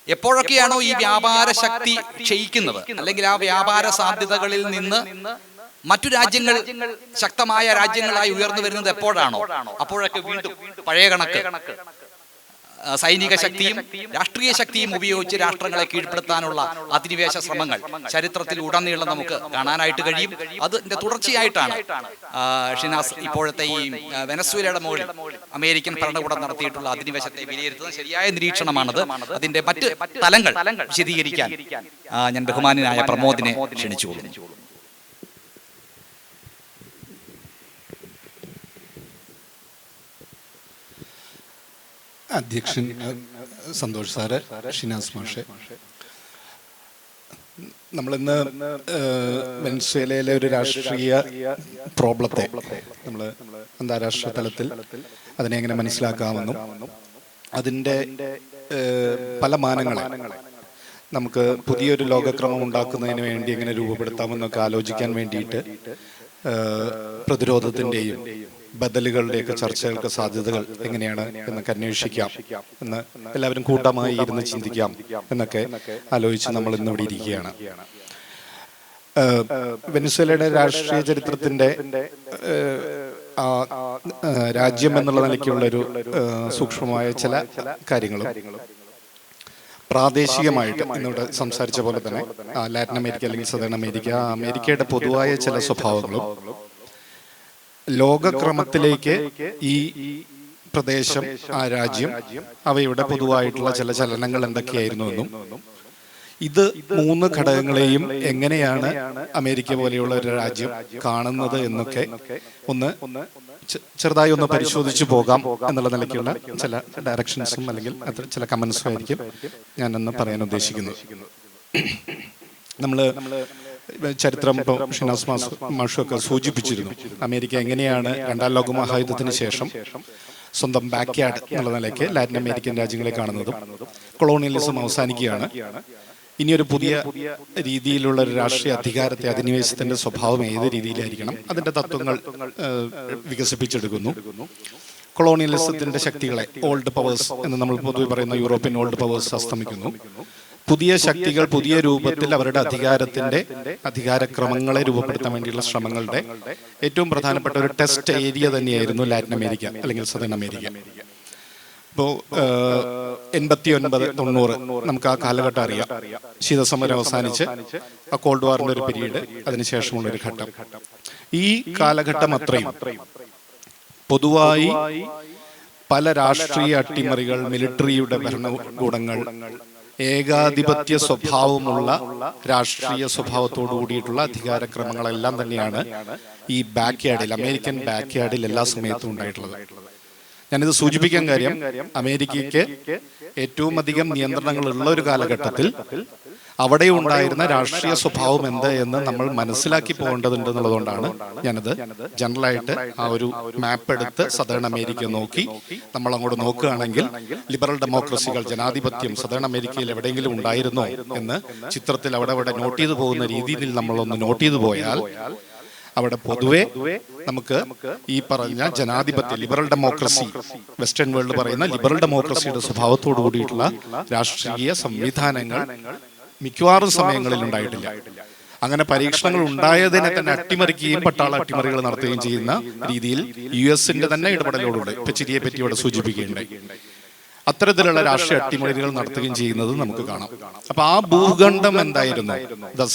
എപ്പോഴൊക്കെയാണോ ഈ വ്യാപാര ശക്തി ക്ഷയിക്കുന്നത് അല്ലെങ്കിൽ ആ വ്യാപാര സാധ്യതകളിൽ നിന്ന് മറ്റു രാജ്യങ്ങൾ ശക്തമായ രാജ്യങ്ങളായി ഉയർന്നു വരുന്നത് എപ്പോഴാണോ അപ്പോഴൊക്കെ വീണ്ടും പഴയ കണക്ക് സൈനിക ശക്തിയും രാഷ്ട്രീയ ശക്തിയും ഉപയോഗിച്ച് രാഷ്ട്രങ്ങളെ കീഴ്പ്പെടുത്താനുള്ള അധിനിവേശ ശ്രമങ്ങൾ ചരിത്രത്തിൽ ഉടനീളം നമുക്ക് കാണാനായിട്ട് കഴിയും. അതിന്റെ തുടർച്ചയായിട്ടാണ് ഷിനാസ് ഇപ്പോഴത്തെ ഈ വെനസ്വേലയുടെ മുകളിൽ അമേരിക്കൻ ഭരണകൂടം നടത്തിയിട്ടുള്ള അധിനിവേശത്തെ വിലയിരുത്തുന്നത് ശരിയായ നിരീക്ഷണമാണത്. അതിന്റെ മറ്റ് തലങ്ങൾ വിശദീകരിക്കാൻ ഞാൻ ബഹുമാനായ പ്രമോദിനെ ക്ഷണിച്ചുകൊള്ളുന്നു. അധ്യക്ഷൻ സന്തോഷ് സാറ്, ഷിനാസ് മാഷെ, നമ്മളിന്ന് വെനസ്വേലയിലെ ഒരു രാഷ്ട്രീയ പ്രോബ്ലത്തെ നമ്മൾ അന്താരാഷ്ട്ര തലത്തിൽ അതിനെ എങ്ങനെ മനസ്സിലാക്കാമെന്നും അതിൻ്റെ പല മാനങ്ങളെ നമുക്ക് പുതിയൊരു ലോകക്രമം ഉണ്ടാക്കുന്നതിന് വേണ്ടി എങ്ങനെ രൂപപ്പെടുത്താമെന്നൊക്കെ ആലോചിക്കാൻ വേണ്ടിയിട്ട് പ്രതിരോധത്തിൻ്റെയും ബദലുകളുടെയൊക്കെ ചർച്ചകൾക്ക് സാധ്യതകൾ എങ്ങനെയാണ് എന്നൊക്കെ അന്വേഷിക്കാം എന്ന് എല്ലാവരും കൂട്ടമായി ഇരുന്ന് ചിന്തിക്കാം എന്നൊക്കെ ആലോചിച്ച് നമ്മൾ ഇന്ന് ഇവിടെ ഇരിക്കുകയാണ്. വെനസ്വേലയുടെ രാഷ്ട്രീയ ചരിത്രത്തിന്റെ രാജ്യം എന്നുള്ള നിലയ്ക്കുള്ളൊരു സൂക്ഷ്മമായ ചില കാര്യങ്ങളും പ്രാദേശികമായിട്ട് ഇന്നിവിടെ സംസാരിച്ച പോലെ തന്നെ ലാറ്റിൻ അമേരിക്ക അല്ലെങ്കിൽ സദേൺ അമേരിക്കയുടെ പൊതുവായ ചില സ്വഭാവങ്ങളും ലോകക്രമത്തിലേക്ക് ഈ പ്രദേശം ആ രാജ്യം അവയുടെ പൊതുവായിട്ടുള്ള ചില ചലനങ്ങൾ എന്തൊക്കെയായിരുന്നു എന്നും ഇത് മൂന്ന് ഘടകങ്ങളെയും എങ്ങനെയാണ് അമേരിക്ക പോലെയുള്ള ഒരു രാജ്യം കാണുന്നത് എന്നൊക്കെ ഒന്ന് ചെറുതായി ഒന്ന് പരിശോധിച്ചു പോകാം എന്നുള്ള നിലയ്ക്കുള്ള ചില ഡയറക്ഷൻസും അല്ലെങ്കിൽ ചില കമന്റ്സും ആയിരിക്കും ഞാനൊന്ന് പറയാൻ ഉദ്ദേശിക്കുന്നത്. നമ്മള് ചരിത്രം ഇപ്പോൾ ഷിനാസ് മാഷൊക്കെ സൂചിപ്പിച്ചിരുന്നു. അമേരിക്ക എങ്ങനെയാണ് 2ാം ലോക മഹായുദ്ധത്തിന് ശേഷം സ്വന്തം ബാക്ക്യാർഡ് എന്നുള്ള നിലയ്ക്ക് ലാറ്റിൻ അമേരിക്കൻ രാജ്യങ്ങളെ കാണുന്നതും കൊളോണിയലിസം അവസാനിക്കുകയാണ്. ഇനിയൊരു പുതിയ രീതിയിലുള്ള ഒരു രാഷ്ട്രീയ അധികാരത്തെ അധിനിവേശത്തിന്റെ സ്വഭാവം ഏത് രീതിയിലായിരിക്കണം അതിന്റെ തത്വങ്ങൾ വികസിപ്പിച്ചെടുക്കുന്നു. കൊളോണിയലിസത്തിന്റെ ശക്തികളെ ഓൾഡ് പവേഴ്സ് എന്ന് നമ്മൾ പൊതുവെ പറയുന്ന യൂറോപ്യൻ ഓൾഡ് പവേഴ്സ് അസ്തമിക്കുന്നു. പുതിയ ശക്തികൾ പുതിയ രൂപത്തിൽ അവരുടെ അധികാരക്രമങ്ങളെ രൂപപ്പെടുത്താൻ വേണ്ടിയുള്ള ശ്രമങ്ങളുടെ ഏറ്റവും പ്രധാനപ്പെട്ട ഒരു ടെസ്റ്റ് ഏരിയ തന്നെയായിരുന്നു ലാറ്റിൻ അമേരിക്ക അല്ലെങ്കിൽ സദേൺ അമേരിക്ക. ഇപ്പോൾ 89-90 നമുക്ക് ആ കാലഘട്ടം അറിയാം. ശീതസമരം അവസാനിച്ച് ആ കോൾഡ് വാറിന്റെ ഒരു പീരീഡ്, അതിനുശേഷമുള്ള ഒരു ഘട്ടം. ഈ കാലഘട്ടം അത്രയും പൊതുവായി പല രാഷ്ട്രീയ അട്ടിമറികൾ, മിലിറ്ററിയുടെ ഭരണകൂടങ്ങൾ, ഏകാധിപത്യ സ്വഭാവമുള്ള രാഷ്ട്രീയ സ്വഭാവത്തോടു കൂടിയിട്ടുള്ള അധികാരക്രമങ്ങളെല്ലാം തന്നെയാണ് ഈ ബാക്ക്യാർഡിൽ, അമേരിക്കൻ ബാക്ക്യാർഡിൽ എല്ലാ സമയത്തും ഉണ്ടായിട്ടുള്ളത്. ഞാനിത് സൂചിപ്പിക്കാൻ കാര്യം, അമേരിക്കയ്ക്ക് ഏറ്റവും അധികം നിയന്ത്രണങ്ങൾ ഉള്ള ഒരു കാലഘട്ടത്തിൽ അവിടെ ഉണ്ടായിരുന്ന രാഷ്ട്രീയ സ്വഭാവം എന്ത് എന്ന് നമ്മൾ മനസ്സിലാക്കി പോകേണ്ടതുണ്ട് എന്നുള്ളതുകൊണ്ടാണ് ഞാനത് ജനറലായിട്ട് ആ ഒരു മാപ്പ് എടുത്ത് സദേൺ അമേരിക്ക നോക്കി നമ്മൾ അങ്ങോട്ട് നോക്കുകയാണെങ്കിൽ ലിബറൽ ഡെമോക്രസികൾ, ജനാധിപത്യം സദേൺ അമേരിക്കയിൽ എവിടെയെങ്കിലും ഉണ്ടായിരുന്നോ എന്ന് ചിത്രത്തിൽ അവിടെ നോട്ട് ചെയ്തു പോകുന്ന രീതിയിൽ നമ്മളൊന്ന് നോട്ട് ചെയ്തു പോയാൽ അവിടെ പൊതുവെ നമുക്ക് ഈ പറഞ്ഞ ജനാധിപത്യ ലിബറൽ ഡെമോക്രസി, വെസ്റ്റേൺ വേൾഡ് പറയുന്ന ലിബറൽ ഡെമോക്രസിയുടെ സ്വഭാവത്തോടു കൂടിയിട്ടുള്ള രാഷ്ട്രീയ സംവിധാനങ്ങൾ മിക്കവാറും സമയങ്ങളിൽ ഉണ്ടായിട്ടില്ല. അങ്ങനെ പരീക്ഷണങ്ങൾ ഉണ്ടായതിനെ തന്നെ അട്ടിമറിക്കുകയും പട്ടാള അട്ടിമറികൾ നടത്തുകയും ചെയ്യുന്ന രീതിയിൽ US-ന്റെ തന്നെ ഇടപെടലോടുകൂടി ഇപ്പൊ ചിരിയെ പറ്റി ഇവിടെ സൂചിപ്പിക്കുകയുണ്ടായി. അത്തരത്തിലുള്ള രാഷ്ട്രീയ അട്ടിമറികൾ നടത്തുകയും ചെയ്യുന്നത് നമുക്ക് കാണാം. അപ്പൊ ആ ഭൂഖണ്ഡം എന്തായിരുന്നു?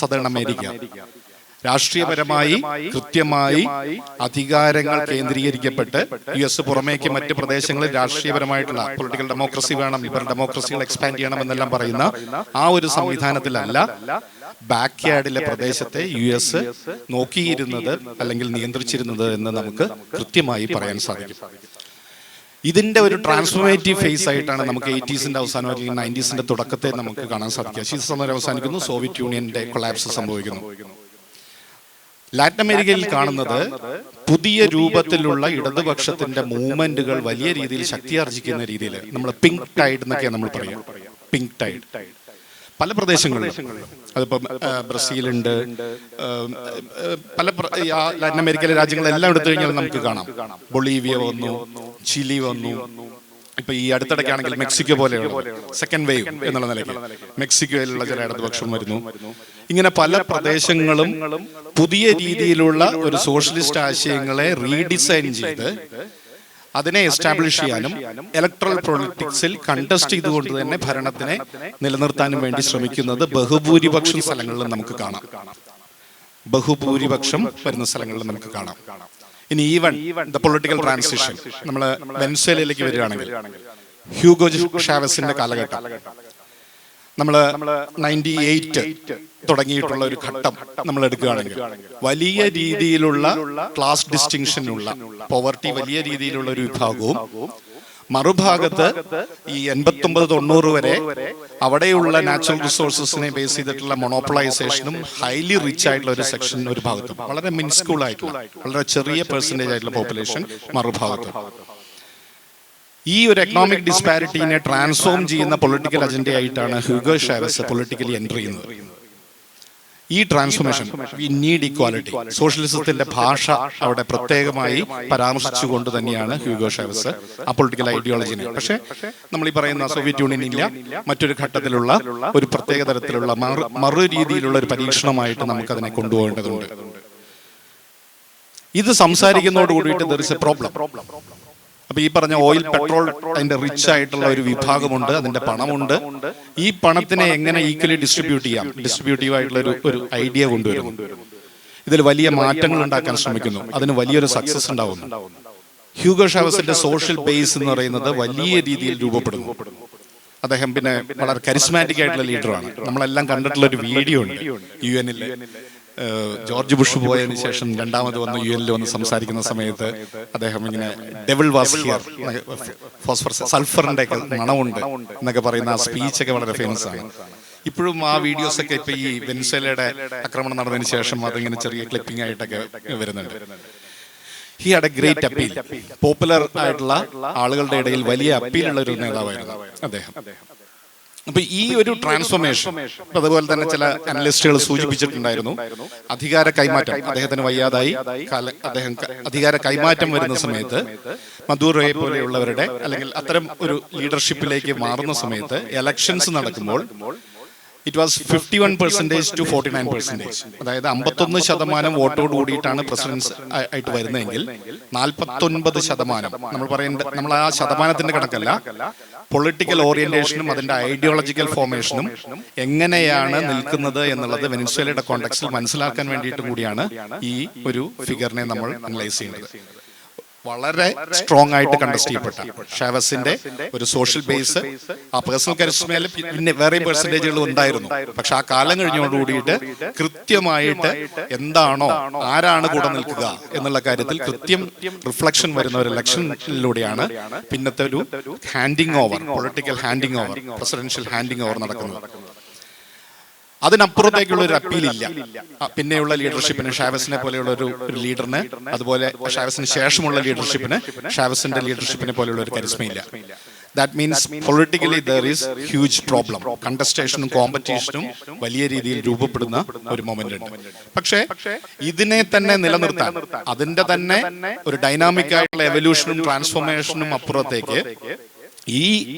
Southern America. രാഷ്ട്രീയപരമായി കൃത്യമായി അധികാരങ്ങൾ കേന്ദ്രീകരിക്കപ്പെട്ട് US പുറമേക്ക് മറ്റ് പ്രദേശങ്ങളിൽ രാഷ്ട്രീയപരമായിട്ടുള്ള പൊളിറ്റിക്കൽ ഡെമോക്രസി വേണം, ലിബറൽ ഡെമോക്രസികൾ എക്സ്പാൻഡ് ചെയ്യണം എന്നെല്ലാം പറയുന്ന ആ ഒരു സംവിധാനത്തിലല്ല ബാക്ക് യാർഡിലെ പ്രദേശത്തെ US നോക്കിയിരുന്നത് അല്ലെങ്കിൽ നിയന്ത്രിച്ചിരുന്നത് എന്ന് നമുക്ക് കൃത്യമായി പറയാൻ സാധിക്കും. ഇതിന്റെ ഒരു ട്രാൻസ്ഫോർമേറ്റീവ് ഫേസ് ആയിട്ടാണ് നമുക്ക് 80s-ന്റെ അവസാനം അല്ലെങ്കിൽ 90s-ന്റെ തുടക്കത്തെ നമുക്ക് കാണാൻ സാധിക്കുക. ശീതസമരം അവസാനിക്കുന്നു, സോവിയറ്റ് യൂണിയന്റെ കൊളാപ്സ് സംഭവിക്കുന്നു. ലാറ്റിൻ അമേരിക്കയിൽ കാണുന്നത് പുതിയ രൂപത്തിലുള്ള ഇടതുപക്ഷത്തിന്റെ മൂവ്മെന്റുകൾ വലിയ രീതിയിൽ ശക്തിയാർജിക്കുന്ന രീതിയിൽ നമ്മൾ പിങ്ക് ടൈഡ് എന്നൊക്കെയാണ് നമ്മൾ പറയുക. പിങ്ക് ടൈഡ് പല പ്രദേശങ്ങളിലും, അതിപ്പോ ബ്രസീലുണ്ട്, പല ലാറ്റിൻ അമേരിക്കയിലെ രാജ്യങ്ങളെല്ലാം എടുത്തു കഴിഞ്ഞാൽ നമുക്ക് കാണാം. ബൊളീവിയ വന്നു, ചിലി വന്നു, ഇപ്പൊ ഈ അടുത്തിടയ്ക്കാണെങ്കിൽ മെക്സിക്കോ പോലെയുള്ള സെക്കൻഡ് വേവ് എന്നുള്ള നിലയ്ക്ക് മെക്സിക്കോയിലുള്ള ചില ഇടതുപക്ഷം വരുന്നു. ഇങ്ങനെ പല പ്രദേശങ്ങളും പുതിയ രീതിയിലുള്ള ഒരു സോഷ്യലിസ്റ്റ് ആശയങ്ങളെ റീഡിസൈൻ ചെയ്ത് അതിനെ എസ്റ്റാബ്ലിഷ് ചെയ്യാനും ഇലക്ട്രൽ പൊളിറ്റിക്സിൽ കണ്ടസ്റ്റ് ചെയ്തുകൊണ്ട് തന്നെ ഭരണത്തിനെ നിലനിർത്താനും വേണ്ടി ശ്രമിക്കുന്നത് ബഹുഭൂരിപക്ഷം സ്ഥലങ്ങളിലും നമുക്ക് കാണാം. ബഹുഭൂരിപക്ഷം വരുന്ന സ്ഥലങ്ങളിലും നമുക്ക് കാണാം. ഇനി ഈവൻ ദ പൊളിറ്റിക്കൽ ട്രാൻസിഷൻ നമ്മൾ വെനസ്വേലയിലേക്ക് വരികയാണെങ്കിൽ ഹ്യൂഗോ ഷാവസിന്റെ കാലഘട്ടം, നമ്മൾ 98 തുടങ്ങിയിട്ടുള്ള ഒരു ഘട്ടം നമ്മൾ എടുക്കുകയാണെങ്കിൽ വലിയ രീതിയിലുള്ള ക്ലാസ് ഡിസ്റ്റിങ്ഷനുള്ള പോവർട്ടി വലിയ രീതിയിലുള്ള ഒരു വിഭാഗവും, മറുഭാഗത്ത് ഈ 89-90 വരെ അവിടെയുള്ള നാച്ചുറൽ റിസോഴ്സസിനെ ബേസ് ചെയ്തിട്ടുള്ള മൊണോപ്പൊളൈസേഷനും ഹൈലി റിച്ച് ആയിട്ടുള്ള ഒരു സെക്ഷൻ ഒരു ഭാഗത്തും, വളരെ മിൻസ്കൂൾ ആയിട്ടുള്ള വളരെ ചെറിയ പെർസെന്റേജ് ആയിട്ടുള്ള പോപ്പുലേഷൻ മറുഭാഗത്തും. ഈ ഒരു എക്കണോമിക് ഡിസ്പാരിറ്റീനെ ട്രാൻസ്ഫോം ചെയ്യുന്ന പൊളിറ്റിക്കൽ അജണ്ടയായിട്ടാണ് ഹ്യൂഗോ ഷാവസ് പൊളിറ്റിക്കലി എൻട്രി ചെയ്യുന്നത്. ഈ ട്രാൻസ്ഫോർമേഷൻ, വി നീഡ് ഇക്വാലിറ്റി, സോഷ്യലിസത്തിന്റെ ഭാഷ അവിടെ പ്രത്യേകമായി പരാമർശിച്ചുകൊണ്ട് തന്നെയാണ് ഹ്യൂഗോ ഷാവസ് ആ പൊളിറ്റിക്കൽ ഐഡിയോളജിനെ. പക്ഷേ നമ്മൾ ഈ പറയുന്ന സോവിയറ്റ് യൂണിയൻ ഇല്ല, മറ്റൊരു ഘട്ടത്തിലുള്ള ഒരു പ്രത്യേക തരത്തിലുള്ള മറു രീതിയിലുള്ള ഒരു പരീക്ഷണമായിട്ട് നമുക്കതിനെ കൊണ്ടുപോകേണ്ടതുണ്ട്. ഇത് സംസാരിക്കുന്നതോട് കൂടിയിട്ട് ദർ ഇസ് എ പ്രോബ്ലം. അപ്പൊ ഈ പറഞ്ഞ ഓയിൽ, പെട്രോൾ, അതിന്റെ റിച്ച് ആയിട്ടുള്ള ഒരു വിഭാഗമുണ്ട്, അതിന്റെ പണമുണ്ട്. ഈ പണത്തിനെ എങ്ങനെ ഈക്വലി ഡിസ്ട്രിബ്യൂട്ട് ചെയ്യാം, ഡിസ്ട്രിബ്യൂട്ടീവ് ആയിട്ടുള്ള ഒരു ഐഡിയ കൊണ്ടുവരുന്നു. ഇതിൽ വലിയ മാറ്റങ്ങൾ ഉണ്ടാക്കാൻ ശ്രമിക്കുന്നു, അതിന് വലിയൊരു സക്സസ് ഉണ്ടാവുന്നു. ഹ്യൂഗോ ഷാവസിന്റെ സോഷ്യൽ ബേസ് എന്ന് പറയുന്നത് വലിയ രീതിയിൽ രൂപപ്പെടുന്നു. അദ്ദേഹം പിന്നെ വളരെ കരിസ്മാറ്റിക് ആയിട്ടുള്ള ലീഡറാണ്. നമ്മളെല്ലാം കണ്ടിട്ടുള്ള ഒരു വീഡിയോ ഉണ്ട് UN-ൽ. ജോർജ് ബുഷ് പോയതിനു ശേഷം രണ്ടാമത് വന്ന് UN-ൽ വന്ന് സംസാരിക്കുന്ന സമയത്ത് അദ്ദേഹം ഇങ്ങനെ ഡെവിൾ വാസ് ഹിയർ, സൾഫറിന്റെ മണമുണ്ട് എന്നൊക്കെ പറയുന്ന ആ സ്പീച്ചൊക്കെ വളരെ ഫേമസ് ആണ്. ഇപ്പോഴും ആ വീഡിയോസ് ഒക്കെ ഇപ്പൊ ഈ വെനസ്വേലയുടെ ആക്രമണം നടന്നതിന് ശേഷം അതിങ്ങനെ ചെറിയ ക്ലിപ്പിംഗ് ആയിട്ടൊക്കെ വരുന്നുണ്ട്. He had A great appeal. Popular ആയിട്ടുള്ള ആളുകളുടെ ഇടയിൽ വലിയ അപ്പീലുള്ള ഒരു നേതാവായിരുന്നു അദ്ദേഹം. അപ്പൊ ഈ ഒരു ട്രാൻസ്ഫോർമേഷൻ, അതുപോലെ തന്നെ ചില അനലിസ്റ്റുകൾ സൂചിപ്പിച്ചിട്ടുണ്ടായിരുന്നു, അധികാര കൈമാറ്റം, അദ്ദേഹത്തിന് വയ്യാതായി, അദ്ദേഹം അധികാര കൈമാറ്റം വരുന്ന സമയത്ത് മദൂറോയെ പോലെയുള്ളവരുടെ അല്ലെങ്കിൽ അത്തരം ഒരു ലീഡർഷിപ്പിലേക്ക് മാറുന്ന സമയത്ത് ഇലക്ഷൻസ് നടക്കുമ്പോൾ ഇറ്റ് വാസ് 51% to 49%. അതായത് 51% വോട്ടോട് കൂടിയിട്ടാണ് പ്രസിഡൻസ് ആയിട്ട് വരുന്നതെങ്കിൽ 49% നമ്മൾ ആ ശതമാനത്തിന്റെ കണക്കല്ല, പൊളിറ്റിക്കൽ ഓറിയന്റേഷനും അതിന്റെ ഐഡിയോളജിക്കൽ ഫോർമേഷനും എങ്ങനെയാണ് നിൽക്കുന്നത് എന്നുള്ളത് വെനസ്വേലയുടെ കോണ്ടെക്സ്റ്റിൽ മനസ്സിലാക്കാൻ വേണ്ടിയിട്ട് കൂടിയാണ് ഈ ഒരു ഫിഗറിനെ നമ്മൾ അനലൈസ് ചെയ്യുന്നത്. വളരെ സ്ട്രോങ് ആയിട്ട് കണ്ടസ്റ്റ് ചെയ്യപ്പെട്ട ഷാവസിന്റെ ഒരു സോഷ്യൽ ബേസ്, ആ പേഴ്സണൽ കരിസ്മയിൽ പിന്നെ വേറെ പെർസെന്റേജുകൾ ഉണ്ടായിരുന്നു. പക്ഷെ ആ കാലം കഴിഞ്ഞോടുകൂടിയിട്ട് കൃത്യമായിട്ട് എന്താണോ, ആരാണ് കൂടെ നിൽക്കുക എന്നുള്ള കാര്യത്തിൽ കൃത്യം റിഫ്ലക്ഷൻ വരുന്ന ഒരു ഇലക്ഷനിലൂടെയാണ് പിന്നത്തെ ഒരു handing over, political handing over, presidential handing over നടക്കുന്നത്. അതിനപ്പുറത്തേക്കുള്ള ഒരു അപ്പീലില്ല പിന്നെയുള്ള ലീഡർഷിപ്പിന്, ഷാവസിനെ പോലെയുള്ള ഒരു ലീഡറിന്, അതുപോലെ ഷാവസിന് ശേഷമുള്ള ലീഡർഷിപ്പിന്, ഷാവസിന്റെ ലീഡർഷിപ്പിനെ പോലെയുള്ള ഒരു കരിസ്മയില്ല. That means politically there is huge problem. കണ്ടസ്റ്റേഷനും കോമ്പറ്റീഷനും വലിയ രീതിയിൽ രൂപപ്പെടുന്ന ഒരു മൊമെന്റ് ഉണ്ട്. പക്ഷേ ഇതിനെ തന്നെ നിലനിർത്താൻ, അതിന്റെ തന്നെ ഒരു ഡൈനാമിക് ആയിട്ടുള്ള എവല്യൂഷനും ട്രാൻസ്ഫോർമേഷനും അപ്പുറത്തേക്ക് ഈ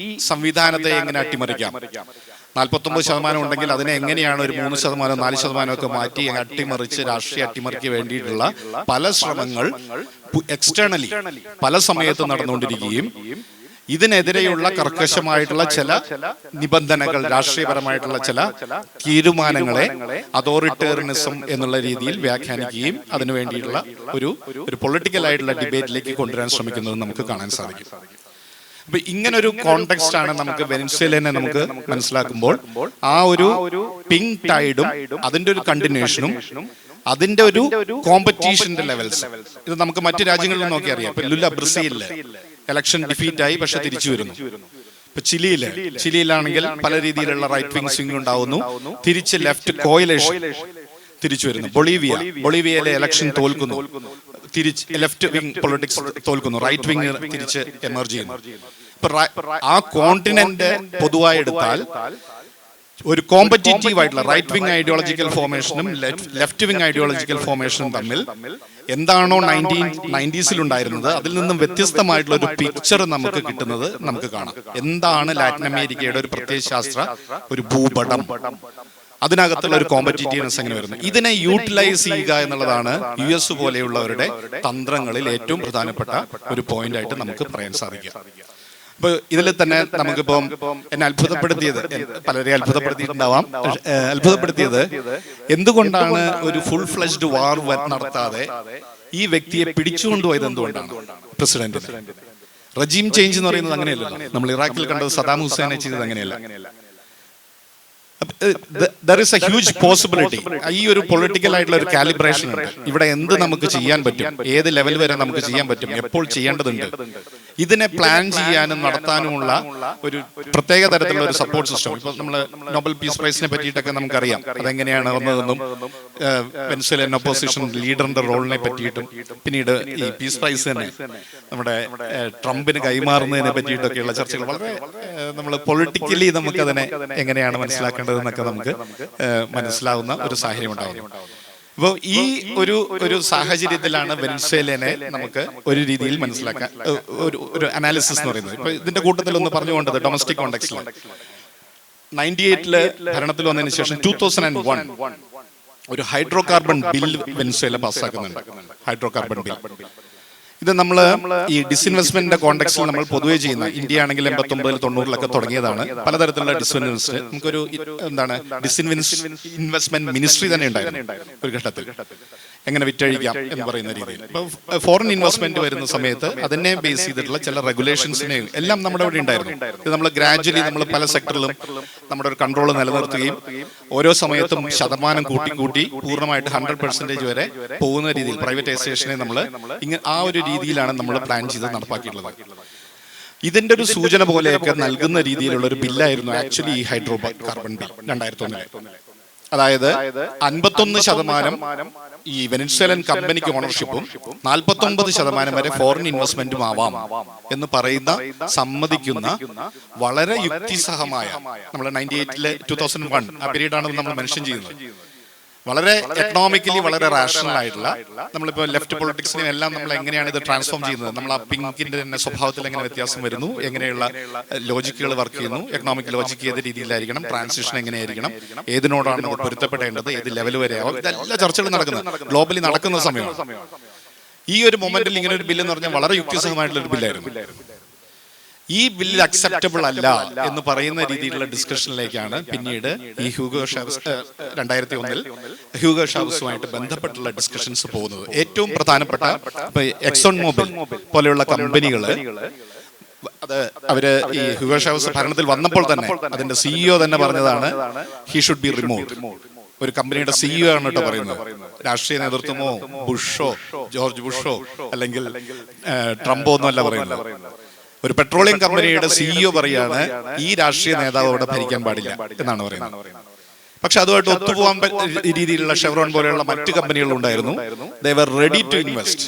സംവിധാനത്തെ എങ്ങനെ അട്ടിമറിക്കാം, 49% ഉണ്ടെങ്കിൽ അതിനെ എങ്ങനെയാണ് ഒരു 3%, 4% ഒക്കെ മാറ്റി അട്ടിമറിച്ച് രാഷ്ട്രീയ അട്ടിമറിക്ക് വേണ്ടിയിട്ടുള്ള പല ശ്രമങ്ങൾ എക്സ്റ്റേണലി പല സമയത്തും നടന്നുകൊണ്ടിരിക്കുകയും ഇതിനെതിരെയുള്ള കർക്കശമായിട്ടുള്ള ചില നിബന്ധനകൾ, രാഷ്ട്രീയപരമായിട്ടുള്ള ചില തീരുമാനങ്ങളെ അതോറിറ്റേറിയനിസം എന്നുള്ള രീതിയിൽ വ്യാഖ്യാനിക്കുകയും അതിനു വേണ്ടിയിട്ടുള്ള ഒരു പൊളിറ്റിക്കൽ ആയിട്ടുള്ള ഡിബേറ്റിലേക്ക് കൊണ്ടുവരാൻ ശ്രമിക്കുന്നത് നമുക്ക് കാണാൻ സാധിക്കും. അപ്പൊ ഇങ്ങനൊരു കോണ്ടെക്സ്റ്റ് ആണ് നമുക്ക് വെനസ്വേലനെ നമുക്ക് മനസ്സിലാക്കുമ്പോൾ ആ ഒരു പിങ്ക് ടൈഡും അതിന്റെ ഒരു കണ്ടിന്യൂഷനും അതിന്റെ ഒരു കോമ്പറ്റീഷന്റെ ലെവൽസ് ഇത് നമുക്ക് മറ്റു രാജ്യങ്ങളിൽ നോക്കി അറിയാം. ഇപ്പൊ ലുല ബ്രസീലില് ഇലക്ഷൻ ഡിഫീറ്റ് ആയി, പക്ഷെ തിരിച്ചു വരുന്നു. ഇപ്പൊ ചിലിയിലാണെങ്കിൽ പല രീതിയിലുള്ള റൈറ്റ് വിങ് സ്വിംഗ് ഉണ്ടാവുന്നു, തിരിച്ച് ലെഫ്റ്റ് കോയിലേഷൻ തിരിച്ചു വരുന്നു. ബൊളീവിയയിലെ ഇലക്ഷൻ തോൽക്കുന്നു, തിരിച്ച് ലെഫ്റ്റ് വിങ് പൊളിറ്റിക്സ് തോൽക്കുന്നു, റൈറ്റ് വിങ് തിരിച്ച് എമർജ് ചെയ്യുന്നു. ആ കോണ്ടിനെന്റ് പൊതുവായി എടുത്താൽ ഒരു കോമ്പറ്റീറ്റീവ് ആയിട്ടുള്ള റൈറ്റ് വിങ് ഐഡിയോളജിക്കൽ ഫോർമേഷനും ലെഫ്റ്റ് വിങ് ഐഡിയോളജിക്കൽ ഫോർമേഷനും തമ്മിൽ എന്താണോ 1990s ഉണ്ടായിരുന്നത് അതിൽ നിന്നും വ്യത്യസ്തമായിട്ടുള്ള ഒരു പിക്ചർ നമുക്ക് കിട്ടുന്നത് നമുക്ക് കാണാം. എന്താണ് ലാറ്റിൻ അമേരിക്കയുടെ ഒരു പ്രത്യയശാസ്ത്ര ഒരു ഭൂപടം, അതിനകത്തുള്ള ഒരു കോമ്പറ്റീറ്റീവ്നെസ് എങ്ങനെ വരുന്നു, ഇതിനെ യൂട്ടിലൈസ് ചെയ്യുക എന്നുള്ളതാണ് US പോലെയുള്ളവരുടെ തന്ത്രങ്ങളിൽ ഏറ്റവും പ്രധാനപ്പെട്ട ഒരു പോയിന്റ് ആയിട്ട് നമുക്ക് പറയാൻ സാധിക്കുക. ഇപ്പൊ ഇതിൽ തന്നെ നമുക്കിപ്പം എന്നെ അത്ഭുതപ്പെടുത്തിയത്, പലരെ അത്ഭുതപ്പെടുത്തിയിട്ടുണ്ടാവാം, അത്ഭുതപ്പെടുത്തിയത് എന്തുകൊണ്ടാണ് ഒരു ഫുൾ ഫ്ലെജ്ഡ് വാർ നടത്താതെ ഈ വ്യക്തിയെ പിടിച്ചുകൊണ്ടുപോയത് എന്തുകൊണ്ടാണ് പ്രസിഡന്റ്. റജീം ചേഞ്ച് എന്ന് പറയുന്നത് അങ്ങനെയല്ലല്ലോ. നമ്മൾ ഇറാഖിൽ കണ്ടത് സദാം ഹുസൈനെ ചെയ്തത് അങ്ങനെയല്ല. there is a huge possibility. ഈ ഒരു പൊളിറ്റിക്കൽ ആയിട്ടുള്ള ഒരു കാലിബ്രേഷൻ ഉണ്ട്. ഇവിടെ എന്ത് നമുക്ക് ചെയ്യാൻ പറ്റും, ഏത് ലെവൽ വരെ നമുക്ക് ചെയ്യാൻ പറ്റും, എപ്പോൾ ചെയ്യേണ്ടതുണ്ട്, ഇതിനെ പ്ലാൻ ചെയ്യാനും നടത്താനുമുള്ള ഒരു പ്രത്യേക തരത്തിലുള്ള ഒരു സപ്പോർട്ട് സിസ്റ്റം. ഇപ്പൊ നമ്മൾ നോബൽ പീസ് പ്രൈസിനെ പറ്റിയിട്ടൊക്കെ നമുക്കറിയാം അതെങ്ങനെയാണ് വന്നതെന്നും വെനസ്വേലൻ ഒപ്പോസിഷൻ ലീഡറിന്റെ റോളിനെ പറ്റിയിട്ടും പിന്നീട് ഈ പീസ് പ്രൈസ് തന്നെ നമ്മുടെ ട്രംപിന് കൈമാറുന്നതിനെ പറ്റിയിട്ടൊക്കെയുള്ള ചർച്ചകൾ വളരെ നമ്മൾ പൊളിറ്റിക്കലി നമുക്കതിനെ എങ്ങനെയാണ് മനസ്സിലാക്കേണ്ടത് എന്നൊക്കെ നമുക്ക് മനസ്സിലാവുന്ന ഒരു സാഹചര്യം ഉണ്ടാകുന്നു. അപ്പോൾ ഈ ഒരു സാഹചര്യത്തിലാണ് വെനസ്വേലനെ നമുക്ക് ഒരു രീതിയിൽ മനസ്സിലാക്കാൻ ഒരു അനാലിസിസ് എന്ന് പറയുന്നത്. ഇപ്പൊ ഇതിന്റെ കൂട്ടത്തിൽ ഒന്ന് പറഞ്ഞുകൊണ്ടത് ഡൊമസ്റ്റിക് കോണ്ടെക്സ്റ്റിൽ 98 ഭരണത്തിൽ വന്നതിന് ശേഷം 2001 ഒരു ഹൈഡ്രോ കാർബൺ ബിൽ വെനസ്വേല പാസ്സാക്കുന്നുണ്ട്. ഹൈഡ്രോ കാർബൺ ബിൽ ഇത് നമ്മൾ ഈ ഡിസ്ഇൻവെസ്റ്റ്മെന്റിന്റെ കോണ്ടെക്സ്റ്റിൽ നമ്മൾ പൊതുവെ ചെയ്യുന്ന, ഇന്ത്യ ആണെങ്കിൽ 89 90 തുടങ്ങിയതാണ് പലതരത്തിലുള്ള ഡിസ്ഇൻവെസ്റ്റ്മെന്റ്. നമുക്കൊരു എന്താണ് ഇൻവെസ്റ്റ്മെന്റ് മിനിസ്ട്രി തന്നെ ഉണ്ടായിരുന്നു ഒരു ഘട്ടത്തിൽ, എങ്ങനെ വിറ്റഴിക്കാം എന്ന് പറയുന്ന രീതിയിൽ. ഇപ്പൊ ഫോറിൻ ഇൻവെസ്റ്റ്മെന്റ് വരുന്ന സമയത്ത് അതിനെ ബേസ് ചെയ്തിട്ടുള്ള ചില റെഗുലേഷൻസിനെയും എല്ലാം നമ്മുടെ ഇവിടെ ഉണ്ടായിരുന്നു. ഇത് നമ്മൾ ഗ്രാജുവലി നമ്മൾ പല സെക്ടറിലും നമ്മുടെ ഒരു കൺട്രോൾ നിലനിർത്തുകയും ഓരോ സമയത്തും ശതമാനം കൂട്ടി പൂർണ്ണമായിട്ട് 100% വരെ പോകുന്ന രീതിയിൽ പ്രൈവറ്റൈസേഷനെ നമ്മൾ ഇങ്ങനെ ആ ഒരു രീതിയിലാണ് നമ്മൾ പ്ലാൻ ചെയ്ത് നടപ്പാക്കിയിട്ടുള്ളത്. ഇതിന്റെ ഒരു സൂചന പോലെയൊക്കെ നൽകുന്ന രീതിയിലുള്ള ഒരു ബില്ലായിരുന്നു ആക്ച്വലി ഈ ഹൈഡ്രോ കാർബൺ ബിൽ 2001. അതായത് 51% ഈ വെനസ്വേലൻ കമ്പനിക്ക് ഓണർഷിപ്പും 49% വരെ ഫോറിൻ ഇൻവെസ്റ്റ്മെന്റും ആവാം എന്ന് പറയുന്ന സമ്മതിക്കുന്ന വളരെ യുക്തിസഹമായ, നമ്മൾ 98 2001 ആ പീരീഡ് ആണ് നമ്മൾ മെൻഷൻ ചെയ്യുന്നത്, വളരെ എക്കണോമിക്കലി വളരെ റാഷണൽ ആയിട്ടുള്ള, നമ്മളിപ്പോൾ ലെഫ്റ്റ് പൊളിറ്റിക്സിനെയും എല്ലാം നമ്മൾ എങ്ങനെയാണ് ഇത് ട്രാൻസ്ഫോം ചെയ്യുന്നത്, നമ്മൾ ആ പിങ്കിന്റെ തന്നെ സ്വഭാവത്തിൽ എങ്ങനെ വ്യത്യാസം വരുന്നു, എങ്ങനെയുള്ള ലോജിക്കുകൾ വർക്ക് ചെയ്യുന്നു, എക്കണോമിക് ലോജിക്ക് ഏത് രീതിയിലായിരിക്കണം, ട്രാൻസിഷൻ എങ്ങനെയായിരിക്കണം, ഏതിനോടാണ് നമ്മൾ പൊരുത്തപ്പെടേണ്ടത്, ഏത് ലെവൽ വരെ ആവും, ഇതെല്ലാ ചർച്ചകളും നടക്കുന്നത് ഗ്ലോബലി നടക്കുന്ന സമയമാണ്. ഈ ഒരു മൊമെന്റിൽ ഇങ്ങനെ ഒരു ബില്ല് എന്ന് പറഞ്ഞാൽ വളരെ യുക്തിസഹമായിട്ടുള്ള ഒരു ബില്ലായിരുന്നു. ഈ ബില്ല് അക്സെപ്റ്റബിൾ അല്ല എന്ന് പറയുന്ന രീതിയിലുള്ള ഡിസ്കഷനിലേക്കാണ് പിന്നീട് ഈ ഹ്യൂഗോ ഷാവസ് 2001 ഹ്യൂഗോ ഷാവസുമായിട്ട് ബന്ധപ്പെട്ടുള്ള ഡിസ്കഷൻസ് പോകുന്നത്. ഏറ്റവും പ്രധാനപ്പെട്ട എക്സോൺ മൊബിൽ പോലെയുള്ള കമ്പനികള് അത് അവര് ഈ ഹ്യൂഗോ ഷാവസ് ഭരണത്തിൽ വന്നപ്പോൾ തന്നെ അതിന്റെ CEO തന്നെ പറഞ്ഞതാണ് ഹി ഷുഡ് ബി റിമൂവ്ഡ്. ഒരു കമ്പനിയുടെ CEO ആണ് കേട്ടോ പറയുന്നത്. രാഷ്ട്രീയ നേതൃത്വമോ ബുഷോ ജോർജ് ബുഷോ അല്ലെങ്കിൽ ട്രംപോ ഒന്നുമല്ല പറയുന്നത്. ഒരു പെട്രോളിയം കമ്പനിയുടെ CEO പറയാണ് ഈ രാഷ്ട്രീയ നേതാവ് അവിടെ ഭരിക്കാൻ പാടില്ല എന്നാണ് പറയുന്നത്. പക്ഷെ അതുമായിട്ട് ഒത്തുപോകാൻ രീതിയിലുള്ള ഷെവ്രോൺ പോലെയുള്ള മറ്റു കമ്പനികൾ ഉണ്ടായിരുന്നു. ദേ വർ റെഡി ടു ഇൻവെസ്റ്റ്.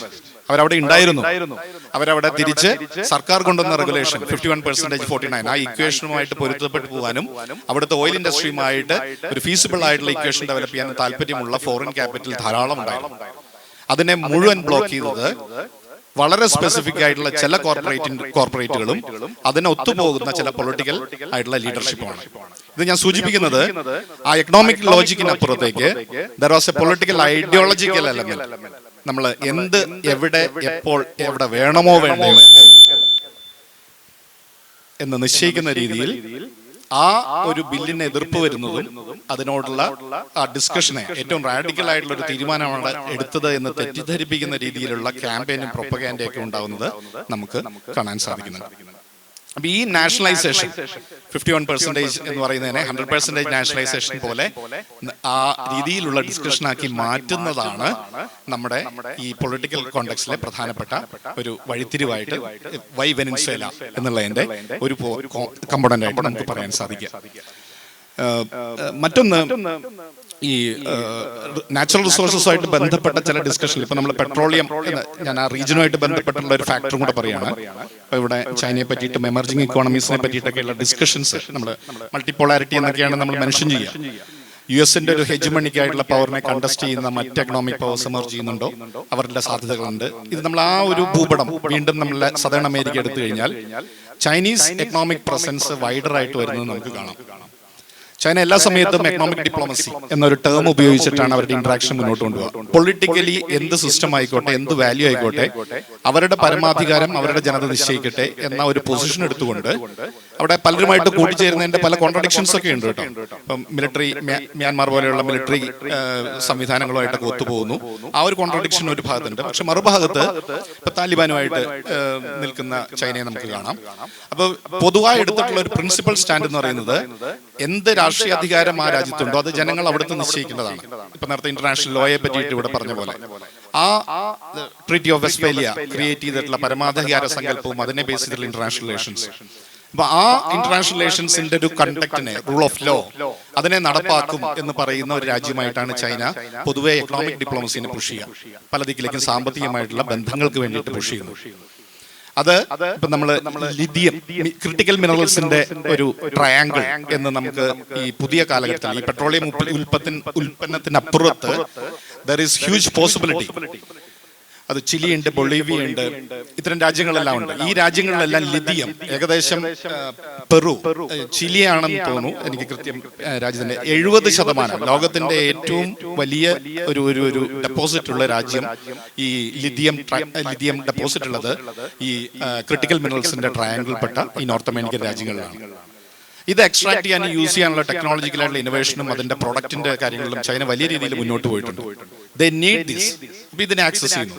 അവരവിടെ ഉണ്ടായിരുന്നു. അവരവിടെ തിരിച്ച് സർക്കാർ കൊണ്ടുവന്ന റെഗുലേഷൻ 51% 49 ആ ഇക്വേഷനുമായിട്ട് പൊരുത്തപ്പെട്ടു പോകാനും അവിടുത്തെ ഓയിൽ ഇൻഡസ്ട്രിയുമായിട്ട് ഒരു ഫീസിബിൾ ആയിട്ടുള്ള ഇക്വേഷൻ ഡെവലപ്പ് ചെയ്യാൻ താല്പര്യമുള്ള ഫോറിൻ ക്യാപിറ്റൽ ധാരാളം ഉണ്ടായിരുന്നു. അതിനെ മുഴുവൻ ബ്ലോക്ക് ചെയ്തത് വളരെ സ്പെസിഫിക് ആയിട്ടുള്ള ചില കോർപ്പറേറ്റുകളും അതിന് ഒത്തുപോകുന്ന ചില പൊളിറ്റിക്കൽ ആയിട്ടുള്ള ലീഡർഷിപ്പുമാണ്. ഇത് ഞാൻ സൂചിപ്പിക്കുന്നത് ആ എക്കണോമിക് ലോജിക്കിനപ്പുറത്തേക്ക് there was a political ideological element. നമ്മൾ എന്ത് എവിടെ എപ്പോൾ എവിടെ വേണമോ വേണ്ടയോ എന്ന് നിശ്ചയിക്കുന്ന രീതിയിൽ ആ ഒരു ബില്ലിന് എതിർപ്പ് വരുന്നതും അതിനോടുള്ള ആ ഡിസ്കഷനെ ഏറ്റവും റാഡിക്കൽ ആയിട്ടുള്ള ഒരു തീരുമാനമാണ് എടുത്തത് എന്ന് തെറ്റിദ്ധരിപ്പിക്കുന്ന രീതിയിലുള്ള ക്യാമ്പയിനും പ്രൊപ്പഗാൻഡയൊക്കെ ഉണ്ടാവുന്നത് നമുക്ക് കാണാൻ സാധിക്കുന്നുണ്ട്. അപ്പൊ ഈ നാഷണലൈസേഷൻ 51% എന്ന് പറയുന്നതിനെ 100% നാഷണലൈസേഷൻ പോലെ ആ രീതിയിലുള്ള ഡിസ്കഷനാക്കി മാറ്റുന്നതാണ് നമ്മുടെ ഈ പൊളിറ്റിക്കൽ കോണ്ടെക്സ്റ്റിലെ പ്രധാനപ്പെട്ട ഒരു വഴിത്തിരിവായിട്ട് വൈ വെനിൻസുവേല എന്നുള്ളതിന്റെ ഒരു കമ്പോണന്റ് ആയിട്ട് നമുക്ക് പറയാൻ സാധിക്കുക. മറ്റൊന്ന് ഈ നാച്ചുറൽ റിസോഴ്സസുമായിട്ട് ബന്ധപ്പെട്ട ചില ഡിസ്കഷൻ, ഇപ്പൊ നമ്മൾ പെട്രോളിയം ഞാൻ ആ റീജിയനുമായിട്ട് ബന്ധപ്പെട്ടുള്ള ഒരു ഫാക്ടറും കൂടെ പറയുകയാണ്. ഇവിടെ ചൈനയെ പറ്റിയിട്ടും എമർജിംഗ് ഇക്കോണമീസിനെ പറ്റിയിട്ടൊക്കെയുള്ള ഡിസ്കഷൻസ് നമ്മൾ മൾട്ടിപോളാരിറ്റി എന്നൊക്കെയാണ് നമ്മൾ മെൻഷൻ ചെയ്യുക. US-ന്റെ ഒരു ഹെജമണിക്കായിട്ടുള്ള പവറിനെ കണ്ടസ്റ്റ് ചെയ്യുന്ന മറ്റ് എക്കണോമിക് പവേഴ്സ് എമർജ് ചെയ്യുന്നുണ്ടോ, അവരുടെ സാധ്യതകളുണ്ട്. ഇത് നമ്മൾ ആ ഒരു ഭൂപടം വീണ്ടും നമ്മളെ സദേൺ അമേരിക്ക എടുത്തു കഴിഞ്ഞാൽ ചൈനീസ് എക്കണോമിക് പ്രസൻസ് വൈഡർ ആയിട്ട് വരുന്നത് നമുക്ക് കാണാം. ചൈന എല്ലാ സമയത്തും എക്കണോമിക് ഡിപ്ലോമസി എന്നൊരു ടേം ഉപയോഗിച്ചിട്ടാണ് അവരുടെ ഇന്ററാക്ഷൻ മുന്നോട്ട് കൊണ്ടുപോകുക. പൊളിറ്റിക്കലി എന്ത് സിസ്റ്റം ആയിക്കോട്ടെ, എന്ത് വാല്യൂ ആയിക്കോട്ടെ, അവരുടെ പരമാധികാരം അവരുടെ ജനത നിശ്ചയിക്കട്ടെ എന്ന ഒരു പൊസിഷൻ എടുത്തുകൊണ്ട് അവിടെ പലരുമായിട്ട് കൂടിച്ചേരുന്നതിന്റെ പല കോൺട്രഡിക്ഷൻസ് ഒക്കെ ഉണ്ട് കേട്ടോ. ഇപ്പം മിലിറ്ററി, മ്യാൻമാർ പോലെയുള്ള മിലിറ്ററി സംവിധാനങ്ങളുമായിട്ടൊക്കെ ഒത്തുപോകുന്നു. ആ ഒരു കോൺട്രഡിക്ഷൻ ഒരു ഭാഗത്തുണ്ട്. പക്ഷെ മറുഭാഗത്ത് ഇപ്പൊ താലിബാനുമായിട്ട് നിൽക്കുന്ന ചൈനയെ നമുക്ക് കാണാം. അപ്പൊ പൊതുവായി എടുത്തിട്ടുള്ള ഒരു പ്രിൻസിപ്പൽ സ്റ്റാൻഡ് എന്ന് പറയുന്നത് എന്ത് രാഷ്ട്രീയ അധികാരം ആ രാജ്യത്തുണ്ടോ അത് ജനങ്ങൾ അവിടുത്തെ നിശ്ചയിക്കേണ്ടതാണ്. ഇപ്പൊ നേരത്തെ ഇന്റർനാഷണൽ ലോയെ പറ്റിയിട്ട് ഇവിടെ പറഞ്ഞ പോലെ ആ ട്രീറ്റി ഓഫ് വെസ്റ്റ്ഫേലിയ ക്രിയേറ്റ് ചെയ്തിട്ടുള്ള പരമാധികാര സങ്കല്പവും അതിനെ ബേസ് ചെയ്തിട്ടുള്ള ഇന്റർനാഷണൽ റിലേഷൻസ്, അപ്പൊ ആ ഇന്റർനാഷണൽ റിലേഷൻസിന്റെ ഒരു കണ്ടക്റ്റിനെ, റൂൾ ഓഫ് ലോ, അതിനെ നടപ്പാക്കും എന്ന് പറയുന്ന ഒരു രാജ്യമായിട്ടാണ് ചൈന പൊതുവെ എക്കണോമിക് ഡിപ്ലോമസിനെ പുഷ് ചെയ്യുക. പല ദിക്കിലേക്കും സാമ്പത്തികമായിട്ടുള്ള ബന്ധങ്ങൾക്ക് വേണ്ടിയിട്ട് പുഷ് ചെയ്യുന്നു. അത് ഇപ്പൊ നമ്മള് ലിഥിയം, ക്രിട്ടിക്കൽ മിനറൽസിന്റെ ഒരു ട്രയാങ്കിൾ എന്ന് നമുക്ക് ഈ പുതിയ കാലഘട്ടത്തിൽ ഈ പെട്രോളിയം ഉൽപ്പന്നത്തിനപ്പുറത്ത് ദർ ഈസ് ഹ്യൂജ് പോസിബിലിറ്റി. അത് ചിലി ഉണ്ട്, ബൊളീവിയ ഉണ്ട്, ഇത്തരം രാജ്യങ്ങളെല്ലാം ഉണ്ട്. ഈ രാജ്യങ്ങളിലെല്ലാം ലിഥിയം ഏകദേശം പെറു, ചിലിയാണെന്ന് തോന്നുന്നു എനിക്ക് കൃത്യം രാജ്യത്തിന്റെ 70% ലോകത്തിന്റെ ഏറ്റവും വലിയ ഒരു ഡെപ്പോസിറ്റ് ഉള്ള രാജ്യം ഈ ലിഥിയം ഡെപ്പോസിറ്റ് ഉള്ളത് ഈ ക്രിട്ടിക്കൽ മിനറൽസിന്റെ ട്രയാങ്കിൾപ്പെട്ട ഈ നോർത്ത് അമേരിക്കൻ രാജ്യങ്ങളിലാണ്. ഇത് എക്സ്ട്രാക്ട് ചെയ്യാൻ യൂസ് ചെയ്യാനുള്ള ടെക്നോളജിക്കലായിട്ടുള്ള ഇന്നോവേഷനും അതിന്റെ പ്രൊഡക്റ്റിന്റെ കാര്യങ്ങളിലും ചൈന വലിയ രീതിയിൽ മുന്നോട്ട് പോയിട്ടുണ്ട്. They need this. അപ്പൊ ഇതിനെ ആക്സസ് ചെയ്യുന്നു.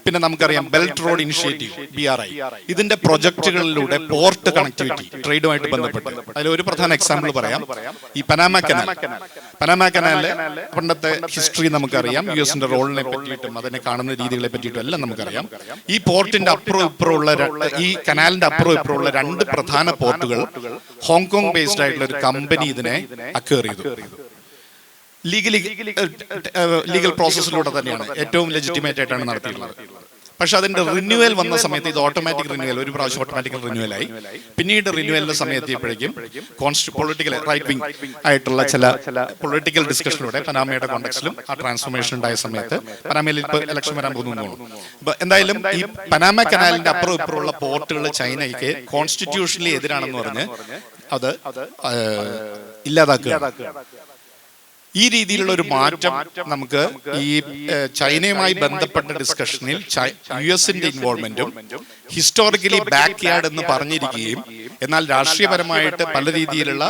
പിന്നെ നമുക്കറിയാം ബെൽറ്റ് റോഡ് ഇനിഷ്യേറ്റീവ്, BRI, ഇതിന്റെ പ്രൊജക്ടുകളിലൂടെ പോർട്ട് കണക്ടിവിറ്റി ട്രേഡുമായിട്ട് ബന്ധപ്പെട്ട് അതിൽ ഒരു പ്രധാന എക്സാമ്പിൾ പറയാം. ഈ പനാമ കനാലിലെ പണ്ടത്തെ ഹിസ്റ്ററി നമുക്കറിയാം. US-ന്റെ റോളിനെ പറ്റിയിട്ടും അതിനെ കാണുന്ന രീതികളെ പറ്റിയിട്ടും എല്ലാം നമുക്കറിയാം. ഈ പോർട്ടിന്റെ അപ്പുറം ഇപ്പുറമുള്ള ഈ കനാലിന്റെ അപ്പുറം ഇപ്പുറമുള്ള 2 പ്രധാന പോർട്ടുകൾ ഹോങ്കോങ് ബേസ്ഡ് ആയിട്ടുള്ള ഒരു കമ്പനി ഇതിനെ അക്വയർ ചെയ്തു. ലീഗൽ പ്രോസസ്സിലൂടെ തന്നെയാണ്, ഏറ്റവും ലെജിറ്റിമേറ്റ് ആയിട്ടാണ് നടത്തിയിട്ടുള്ളത്. പക്ഷെ അതിന്റെ റിന്യൂവൽ വന്ന സമയത്ത് ഇത് ഓട്ടോമാറ്റിക് റിന്യൂവൽ, ഒരു പ്രാവശ്യം ഓട്ടോമാറ്റിക് റിന്യൂവലായി. പിന്നീട് റിന്യൂവലിന്റെ സമയത്തെപ്പോഴേക്കും പൊളിറ്റിക്കൽ റൈറ്റ് വിങ് ആയിട്ടുള്ള ചില പൊളിറ്റിക്കൽ ഡിസ്കഷനിലൂടെ പനാമയുടെ കോണ്ടെക്സ്റ്റിലും ആ ട്രാൻസ്ഫോർമേഷൻ ഉണ്ടായ സമയത്ത് പനാമയിൽ ഇപ്പോൾ ഇലക്ഷൻ വരാൻ പോകുന്നു. അപ്പൊ എന്തായാലും ഈ പനാമ കനാലിന്റെ അപ്പുറം ഇപ്പുറമുള്ള പോർട്ടുകൾ ചൈനയ്ക്ക് കോൺസ്റ്റിറ്റ്യൂഷണലി എതിരാണെന്ന് പറഞ്ഞ് അത് ഇല്ലാതാക്കുക. ഈ രീതിയിലുള്ള ഒരു മാറ്റം നമുക്ക് ഈ ചൈനയുമായി ബന്ധപ്പെട്ട ഡിസ്കഷനിൽ US-ന്റെ ഇൻവോൾവ്മെന്റും ഹിസ്റ്റോറിക്കലി ബാക്ക് യാർഡ് എന്ന് പറഞ്ഞിരിക്കുകയും എന്നാൽ രാഷ്ട്രീയപരമായിട്ട് പല രീതിയിലുള്ള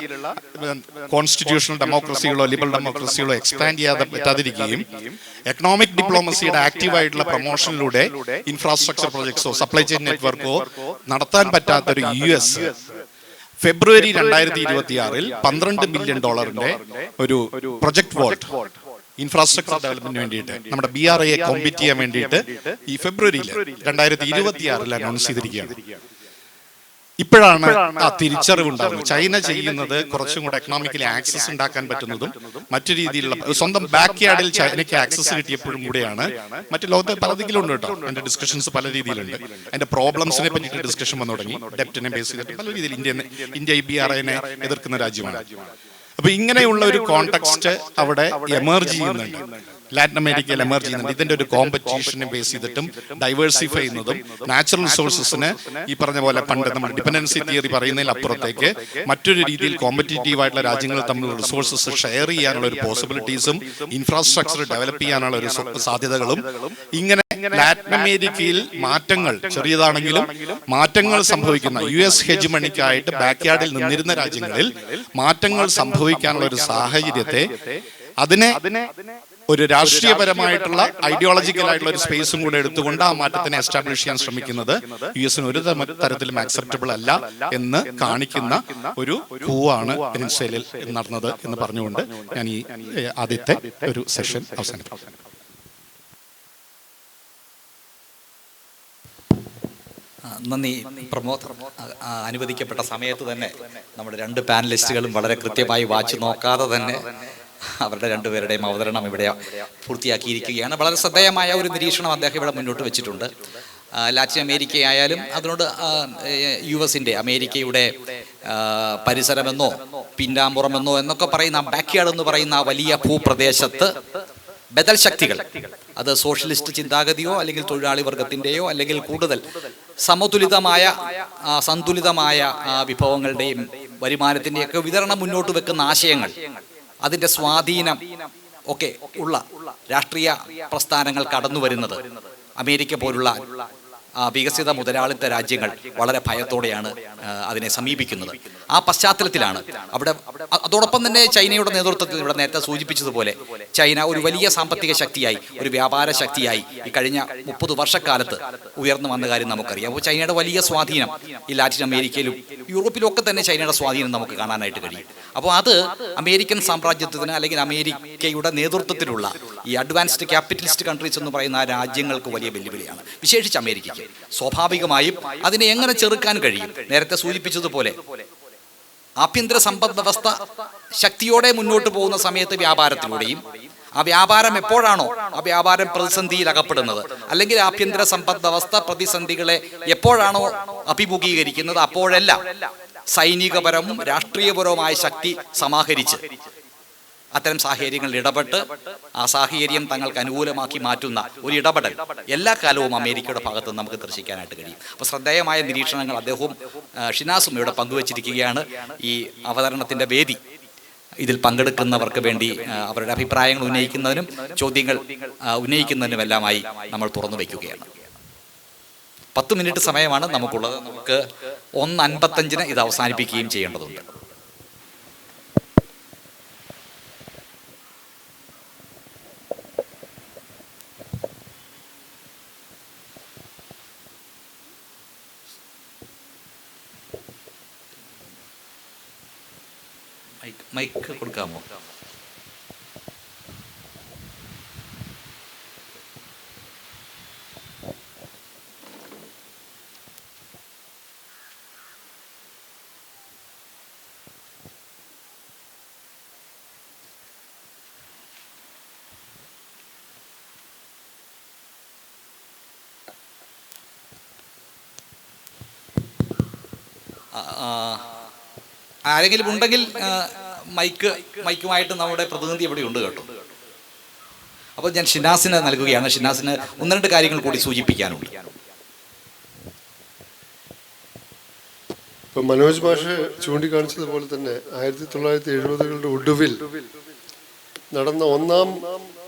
കോൺസ്റ്റിറ്റ്യൂഷണൽ ഡെമോക്രസികളോ ലിബറൽ ഡെമോക്രസികളോ എക്സ്പാൻഡ് ചെയ്യാതെ പറ്റാതിരിക്കുകയും എക്കണോമിക് ഡിപ്ലോമസിയുടെ ആക്റ്റീവായിട്ടുള്ള പ്രൊമോഷനിലൂടെ ഇൻഫ്രാസ്ട്രക്ചർ പ്രോജക്ട്സോ സപ്ലൈ ചെയിൻ നെറ്റ്വർക്കോ നടത്താൻ പറ്റാത്തൊരു US ഫെബ്രുവരി 2026 $12 ബില്യൺ ഒരു പ്രൊജക്ട് വോൾട്ട് ഇൻഫ്രാസ്ട്രക്ചർ ഡെവലപ്മെന്റിന് വേണ്ടിയിട്ട് നമ്മുടെ BRI-യെ കോമ്പീറ്റ് ചെയ്യാൻ വേണ്ടിയിട്ട് ഈ ഫെബ്രുവരിയിൽ 2026 അനൗൺസ് ചെയ്തിരിക്കുകയാണ്. ഇപ്പോഴാണ് ആ തിരിച്ചറിവുണ്ടാകുന്നത്. ചൈന ചെയ്യുന്നത് കുറച്ചും കൂടെ എക്കണോമിക്കലി ആക്സസ് ഉണ്ടാക്കാൻ പറ്റുന്നതും മറ്റു രീതിയിലുള്ള സ്വന്തം ബാക്ക് യാർഡിൽ ചൈനയ്ക്ക് ആക്സസ് കിട്ടിയപ്പോഴും കൂടെയാണ് മറ്റു ലോകത്തെ പല ദിക്കിലുണ്ട് കേട്ടോ. അതിന്റെ ഡിസ്കഷൻസ് പല രീതിയിലുണ്ട്. അതിന്റെ പ്രോബ്ലംസിനെ പറ്റിയിട്ട് ഡിസ്കഷൻ വന്നു തുടങ്ങി. ഡെപ്റ്റിനെ ബേസ് ചെയ്തിട്ട് പല രീതിയിൽ ഇന്ത്യ ഈ BRI-നെ എതിർക്കുന്ന രാജ്യമാണ്. അപ്പൊ ഇങ്ങനെയുള്ള ഒരു കോണ്ടെക്സ്റ്റ് അവിടെ എമർജ് ചെയ്യുന്നുണ്ട്, ലാറ്റിൻ അമേരിക്കയിൽ എമർജ് ചെയ്യുന്നുണ്ട്. ഇതിന്റെ ഒരു കോമ്പറ്റീഷനെ ബേസ് ചെയ്തിട്ടും ഡൈവേഴ്സിഫൈ ചെയ്യുന്നതും നാച്ചുറൽ റിസോഴ്സസിന് ഈ പറഞ്ഞ പോലെ പണ്ട് നമ്മൾ ഡിപെൻഡൻസി തിയറി പറയുന്നതിൽ അപ്പുറത്തേക്ക് മറ്റൊരു രീതിയിൽ കോമ്പറ്റീറ്റീവ് ആയിട്ടുള്ള രാജ്യങ്ങൾ തമ്മിലുള്ള റിസോഴ്സസ് ഷെയർ ചെയ്യാനുള്ള ഒരു പോസിബിലിറ്റീസും ഇൻഫ്രാസ്ട്രക്ചർ ഡെവലപ്പ് ചെയ്യാനുള്ള ഒരു സാധ്യതകളും ഇങ്ങനെ ലാറ്റിൻ അമേരിക്കയിൽ മാറ്റങ്ങൾ ചെറിയതാണെങ്കിലും മാറ്റങ്ങൾ സംഭവിക്കുന്ന US ഹെജിമണിക്കായിട്ട് ബാക്ക്യാർഡിൽ നിന്നിരുന്ന രാജ്യങ്ങളിൽ മാറ്റങ്ങൾ സംഭവിക്കാനുള്ള ഒരു സാഹചര്യത്തെ അതിനെ ഒരു രാഷ്ട്രീയപരമായിട്ടുള്ള ഐഡിയോളജിക്കൽ ആയിട്ടുള്ള ഒരു സ്പേസും കൂടെ എടുത്തുകൊണ്ട് ആ മാറ്റത്തിനെ എസ്റ്റാബ്ലിഷ് ചെയ്യാൻ ശ്രമിക്കുന്നത് US ഒരു തരത്തിലും ആക്സെപ്റ്റബിൾ അല്ല എന്ന് കാണിക്കുന്ന ഒരു കൂവാണ് വെനിസ്വേലയിൽ നടന്നത് എന്ന് പറഞ്ഞുകൊണ്ട് ഞാൻ ഈ ആദ്യത്തെ ഒരു സെഷൻ അവസാനിപ്പിക്കും. നന്ദി പ്രമോദ്. അനുവദിക്കപ്പെട്ട സമയത്ത് തന്നെ നമ്മുടെ രണ്ട് പാനലിസ്റ്റുകളും വളരെ കൃത്യമായി വാച്ച് നോക്കാതെ തന്നെ അവരുടെ രണ്ടുപേരുടെയും അവതരണം ഇവിടെ പൂർത്തിയാക്കിയിരിക്കുകയാണ്. വളരെ ശ്രദ്ധേയമായ ഒരു നിരീക്ഷണം അദ്ദേഹം ഇവിടെ മുന്നോട്ട് വെച്ചിട്ടുണ്ട്. ലാറ്റിൻ അമേരിക്കയായാലും അതിനോട് US-ന്റെ അമേരിക്കയുടെ പരിസരമെന്നോ പിന്നാമ്പുറമെന്നോ എന്നൊക്കെ പറയുന്ന ബാക്ക്യാർഡ് എന്ന് പറയുന്ന ആ വലിയ ഭൂപ്രദേശത്ത് ബദൽ ശക്തികൾ, അത് സോഷ്യലിസ്റ്റ് ചിന്താഗതിയോ അല്ലെങ്കിൽ തൊഴിലാളി വർഗത്തിൻ്റെയോ അല്ലെങ്കിൽ കൂടുതൽ സമതുലിതമായ സന്തുലിതമായ വിഭവങ്ങളുടെയും വരുമാനത്തിൻ്റെയൊക്കെ വിതരണം മുന്നോട്ട് വെക്കുന്ന ആശയങ്ങൾ, അതിൻ്റെ സ്വാധീനം ഒക്കെ ഉള്ള രാഷ്ട്രീയ പ്രസ്ഥാനങ്ങൾ കടന്നു വരുന്നത് അമേരിക്ക പോലുള്ള വികസിത മുതലാളിത്ത രാജ്യങ്ങൾ വളരെ ഭയത്തോടെയാണ് അതിനെ സമീപിക്കുന്നത്. ആ പശ്ചാത്തലത്തിലാണ് അവിടെ അതോടൊപ്പം തന്നെ ചൈനയുടെ നേതൃത്വത്തിൽ ഇവിടെ നേരത്തെ സൂചിപ്പിച്ചതുപോലെ ചൈന ഒരു വലിയ സാമ്പത്തിക ശക്തിയായി, ഒരു വ്യാപാര ശക്തിയായി ഈ കഴിഞ്ഞ 30 വർഷക്കാലത്ത് ഉയർന്നു വന്ന കാര്യം നമുക്കറിയാം. അപ്പോൾ ചൈനയുടെ വലിയ സ്വാധീനം ഈ ലാറ്റിൻ അമേരിക്കയിലും യൂറോപ്പിലും ഒക്കെ തന്നെ ചൈനയുടെ സ്വാധീനം നമുക്ക് കാണാനായിട്ട് കഴിയും. അപ്പോൾ അത് അമേരിക്കൻ സാമ്രാജ്യത്തിന് അല്ലെങ്കിൽ അമേരിക്കയുടെ നേതൃത്വത്തിലുള്ള ഈ അഡ്വാൻസ്ഡ് ക്യാപിറ്റലിസ്റ്റ് കൺട്രീസ് എന്ന് പറയുന്ന ആ രാജ്യങ്ങൾക്ക് വലിയ വെല്ലുവിളിയാണ്, വിശേഷിച്ച് അമേരിക്കയ്ക്ക്. സ്വാഭാവികമായും അതിനെ എങ്ങനെ ചെറുക്കാൻ കഴിയും? നേരത്തെ സൂചിപ്പിച്ചതുപോലെ ആഭ്യന്തര സമ്പദ് വ്യവസ്ഥ ശക്തിയോടെ മുന്നോട്ട് പോകുന്ന സമയത്ത് വ്യാപാരത്തിലൂടെയും, ആ വ്യാപാരം എപ്പോഴാണോ ആ വ്യാപാരം പ്രതിസന്ധിയിൽ അകപ്പെടുന്നത്, അല്ലെങ്കിൽ ആഭ്യന്തര സമ്പദ് വ്യവസ്ഥ പ്രതിസന്ധികളെ എപ്പോഴാണോ അഭിമുഖീകരിക്കുന്നത്, അപ്പോഴെല്ലാം സൈനികപരവും രാഷ്ട്രീയപരവുമായ ശക്തി സമാഹരിച്ച് അത്തരം സാഹചര്യങ്ങളിൽ ഇടപെട്ട് ആ സാഹചര്യം തങ്ങൾക്ക് അനുകൂലമാക്കി മാറ്റുന്ന ഒരു ഇടപെടൽ എല്ലാ കാലവും അമേരിക്കയുടെ ഭാഗത്ത് നമുക്ക് ദർശിക്കാനായിട്ട് കഴിയും. അപ്പോൾ ശ്രദ്ധേയമായ നിരീക്ഷണങ്ങൾ അദ്ദേഹവും ഷിനാസും ഇവിടെ പങ്കുവച്ചിരിക്കുകയാണ്. ഈ അവതരണത്തിൻ്റെ വേദി ഇതിൽ പങ്കെടുക്കുന്നവർക്ക് വേണ്ടി അവരുടെ അഭിപ്രായങ്ങൾ ഉന്നയിക്കുന്നതിനും ചോദ്യങ്ങൾ ഉന്നയിക്കുന്നതിനുമെല്ലാമായി നമ്മൾ തുറന്നു വയ്ക്കുകയാണ്. 10 മിനിറ്റ് സമയമാണ് നമുക്കുള്ളത്. നമുക്ക് 1:55 ഇത് അവസാനിപ്പിക്കുകയും ചെയ്യേണ്ടതുണ്ട്. മൈക്ക് കൊടുക്കാമോ? ആരെങ്കിലും ഉണ്ടെങ്കിൽ മൈക്കുമായിട്ട് നമ്മുടെ പ്രതിനിധി ഇവിടെ ഉണ്ട് കേട്ടോ. അപ്പോൾ ഞാൻ ഷിനാസിന് നൽകുകയാണ്. ഷിനാസിന് 1-2 കാര്യങ്ങൾ കൂടി സൂചിപ്പിക്കാനുണ്ട്. ഇപ്പൊ മനോജ് മാഷ് ചൂണ്ടിക്കാണിച്ചതുപോലെ തന്നെ 1970-കളുടെ ഒടുവിൽ നടന്ന 1-ാം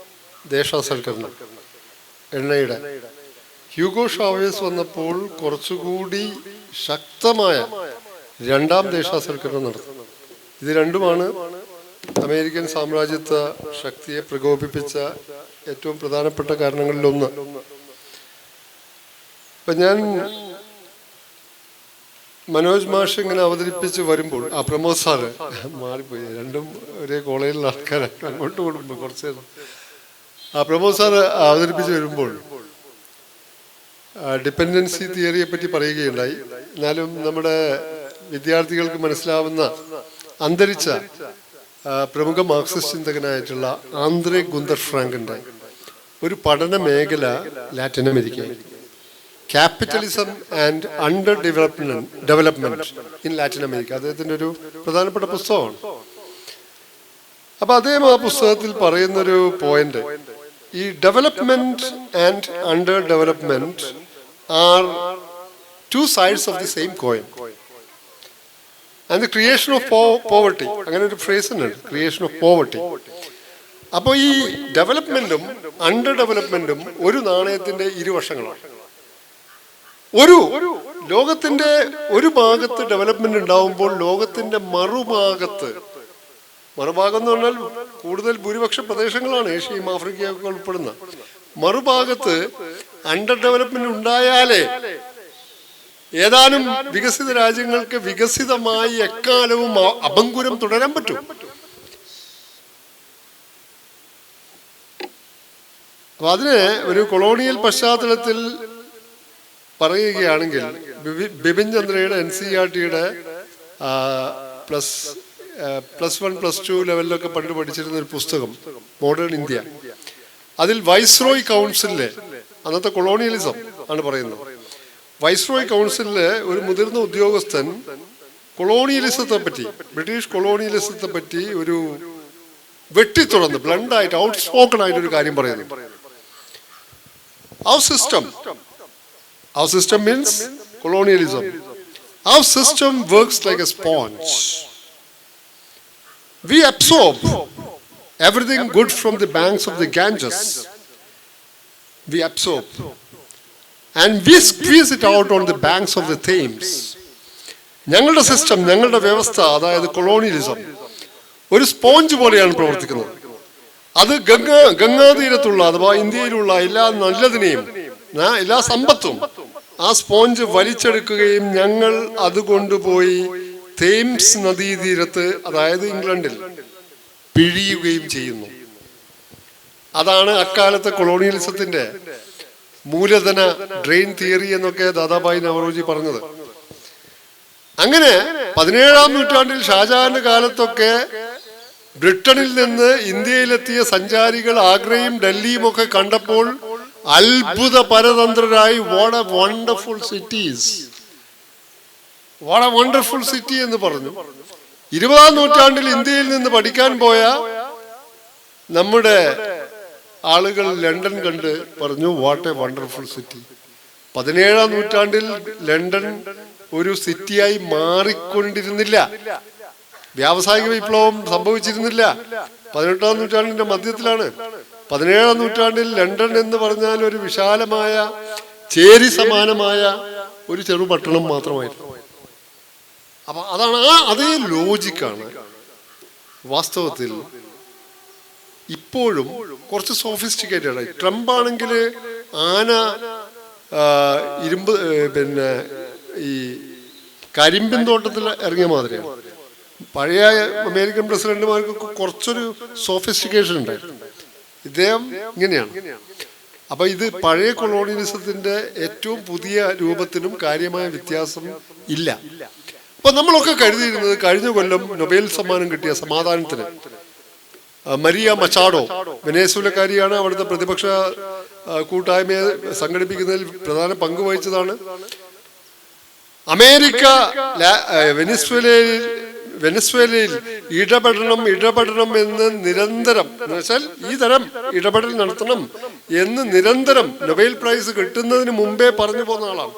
ദേശാസൽക്കരണം എണ്ണയുടെ ഹ്യൂഗോ ഷാവേസ് വന്നപ്പോൾ കുറച്ചുകൂടി ശക്തമായ 2-ാം ദേശാസൽക്കരണം നടത്തുന്നത്. ഇത് രണ്ടുമാണ് അമേരിക്കൻ സാമ്രാജ്യത്വ ശക്തിയെ പ്രകോപിപ്പിച്ച ഏറ്റവും പ്രധാനപ്പെട്ട കാരണങ്ങളിലൊന്ന്. ഇപ്പൊ ഞാൻ മനോജ് മാഷ് ഇങ്ങനെ അവതരിപ്പിച്ച് വരുമ്പോൾ പ്രമോദ് സാറ് മാറിപ്പോയി, രണ്ടും ഒരേ കോളേജിലുള്ള ആൾക്കാരാണ്, അങ്ങോട്ട് കൊടുക്കുമ്പോൾ കുറച്ച് പ്രമോദ് സാറ് അവതരിപ്പിച്ച് വരുമ്പോൾ ഡിപ്പെൻഡൻസി തിയറിയെ പറ്റി പറയുകയുണ്ടായി. എന്നാലും നമ്മുടെ വിദ്യാർത്ഥികൾക്ക് മനസ്സിലാവുന്ന അന്തരിച്ച പ്രമുഖ മാർക്സിസ്റ്റ് ചിന്തകനായിട്ടുള്ള ആന്ദ്രേ ഗുന്തർ ഫ്രാങ്കിന്റെ ഒരു പഠന മേഖല ലാറ്റിൻ അമേരിക്കയിൽ, capitalism and under development in Latin America, അദ്ദേഹത്തിന്റെ ഒരു പ്രധാനപ്പെട്ട പുസ്തകമാണ്. അപ്പൊ അദ്ദേഹം ആ പുസ്തകത്തിൽ പറയുന്നൊരു പോയിന്റ്, ഈ development and under development are two sides of the same coin and the creation of poverty, അങ്ങനെ ഒരു ഫ്രേസ് ഉണ്ട്, ക്രിയേഷൻ ഓഫ് പോവർട്ടി. അപ്പോൾ ഈ ഡെവലപ്മെന്റും അണ്ടർ ഡെവലപ്മെന്റും ഒരു നാണയത്തിന്റെ ഇരുവശങ്ങളാണ്. ഒരു ലോകത്തിന്റെ ഒരു ഭാഗത്ത് ഡെവലപ്മെന്റ് ഉണ്ടാവുമ്പോൾ ലോകത്തിന്റെ മറുഭാഗം എന്ന് പറഞ്ഞാൽ കൂടുതൽ ഭൂരിപക്ഷ പ്രദേശങ്ങളാണ് ഏഷ്യയും ആഫ്രിക്കയും ഒക്കെ ഉൾപ്പെടുന്ന, മറുഭാഗത്ത് അണ്ടർ ഡെവലപ്മെന്റ് ഉണ്ടായാലേ ഏതാനും വികസിത രാജ്യങ്ങൾക്ക് വികസിതമായി എക്കാലവും അഭംഗുരം തുടരാൻ പറ്റും. അപ്പൊ അതിന് ഒരു കൊളോണിയൽ പശ്ചാത്തലത്തിൽ പറയുകയാണെങ്കിൽ ബിപിൻ ചന്ദ്രയുടെ NCERTയുടെ +1 +2 ലെവലിലൊക്കെ പണ്ട് പഠിച്ചിരുന്ന ഒരു പുസ്തകം മോഡേൺ ഇന്ത്യ, അതിൽ വൈസ്രോയ് കൗൺസിലിലെ അന്നത്തെ കൊളോണിയലിസം ആണ് പറയുന്നത്. വൈസ്രോയ് കൗൺസിലിലെ ഒരു മുതിർന്ന ഉദ്യോഗസ്ഥൻ കൊളോണിയലിസത്തെ പറ്റി, ബ്രിട്ടീഷ് കൊളോണിയലിസത്തെ പറ്റി ഒരു വെട്ടിത്തുറന്ന് ബ്ലണ്ടായിട്ട് ഔട്ട് സ്പോക്കൺ ആയിട്ട് ഒരു കാര്യം പറയുന്നു. Our system means colonialism. Our system works like a sponge. We absorb everything good from the banks of the Ganges. We absorb. And we squeeze it out on the banks of the Thames. ഞങ്ങളുടെ system, ഞങ്ങളുടെ വ്യവസ്ഥ, അതായത് colonialism ഒരു sponge പോലെയാണ് പ്രവർത്തിക്കുന്നത്. അത് ഗംഗാതീരത്തുള്ള അഥവാ ഇന്ത്യയിലുള്ള എല്ലാ നല്ലതിനെയും എല്ലാ സമ്പത്തും ആ സ്പോഞ്ച് വലിച്ചെടുക്കുകയും ഞങ്ങൾ അത് കൊണ്ടുപോയി തേംസ് നദീതീരത്ത്, അതായത് ഇംഗ്ലണ്ടിൽ പിഴിയുകയും ചെയ്യുന്നു. അതാണ് അക്കാലത്തെ കൊളോണിയലിസത്തിന്റെ മൂലധന ഡ്രെയിൻ തിയറി എന്നൊക്കെ ദാദാഭായ് നവറോജി പറഞ്ഞത്. അങ്ങനെ 17-ാം നൂറ്റാണ്ടിൽ ഷാജഹാന്റെ കാലത്തൊക്കെ ബ്രിട്ടനിൽ നിന്ന് ഇന്ത്യയിലെത്തിയ സഞ്ചാരികൾ ആഗ്രയും ഡൽഹിയും ഒക്കെ കണ്ടപ്പോൾ അത്ഭുത പരതന്ത്രരായി what a wonderful cities, what a wonderful city എന്ന് പറഞ്ഞു. 20-ാം നൂറ്റാണ്ടിൽ ഇന്ത്യയിൽ നിന്ന് പഠിക്കാൻ പോയ നമ്മുടെ ആളുകൾ ലണ്ടൻ കണ്ട് പറഞ്ഞു വാട്ട് എ വണ്ടർഫുൾ സിറ്റി. 17-ാം നൂറ്റാണ്ടിൽ ലണ്ടൻ ഒരു സിറ്റിയായി മാറിക്കൊണ്ടിരുന്നില്ല, വ്യാവസായിക വിപ്ലവം സംഭവിച്ചിരുന്നില്ല. 18-ാം നൂറ്റാണ്ടിന്റെ മധ്യത്തിലാണ്. 17-ാം നൂറ്റാണ്ടിൽ ലണ്ടൻ എന്ന് പറഞ്ഞാൽ ഒരു വിശാലമായ ചേരി സമാനമായ ഒരു ചെറുപട്ടണം മാത്രമായിരുന്നു. അപ്പൊ അതാണ് അതേ ലോജിക്കാണ് വാസ്തവത്തിൽ ഇപ്പോഴും കുറച്ച് സോഫിസ്റ്റിക്കേറ്റഡ് ആയി. ട്രംപ് ആണെങ്കിൽ ആന ഇരുമ്പ് ഈ കരിമ്പിൻ തോട്ടത്തിൽ ഇറങ്ങിയ മാതിരിയാണ്. പഴയ അമേരിക്കൻ പ്രസിഡന്റുമാർക്ക് കുറച്ചൊരു സോഫിസ്റ്റിക്കേഷൻ ഉണ്ടായിരുന്നു. ഇദ്ദേഹം ഇങ്ങനെയാണ്. അപ്പൊ ഇത് പഴയ കൊളോണിയലിസത്തിന്റെ ഏറ്റവും പുതിയ രൂപത്തിനും കാര്യമായ വ്യത്യാസം ഇല്ല. അപ്പൊ നമ്മളൊക്കെ കരുതിയിരുന്നത് കഴിഞ്ഞ കൊല്ലം നൊബേൽ സമ്മാനം കിട്ടിയ സമാധാനത്തിന് മരിയ മച്ചാഡോ, വെനേസുലക്കാരിയാണ്, അവിടുത്തെ പ്രതിപക്ഷ കൂട്ടായ്മയെ സംഘടിപ്പിക്കുന്നതിൽ പ്രധാന പങ്ക് വഹിച്ചതാണ്. അമേരിക്ക വെനസ്വേലയിൽ ഇടപെടണം എന്ന് നിരന്തരം, എന്ന് വെച്ചാൽ ഈ തരം ഇടപെടൽ നടത്തണം എന്ന് നിരന്തരം നൊബേൽ പ്രൈസ് കിട്ടുന്നതിന് മുമ്പേ പറഞ്ഞു പോന്ന ആളാണ്.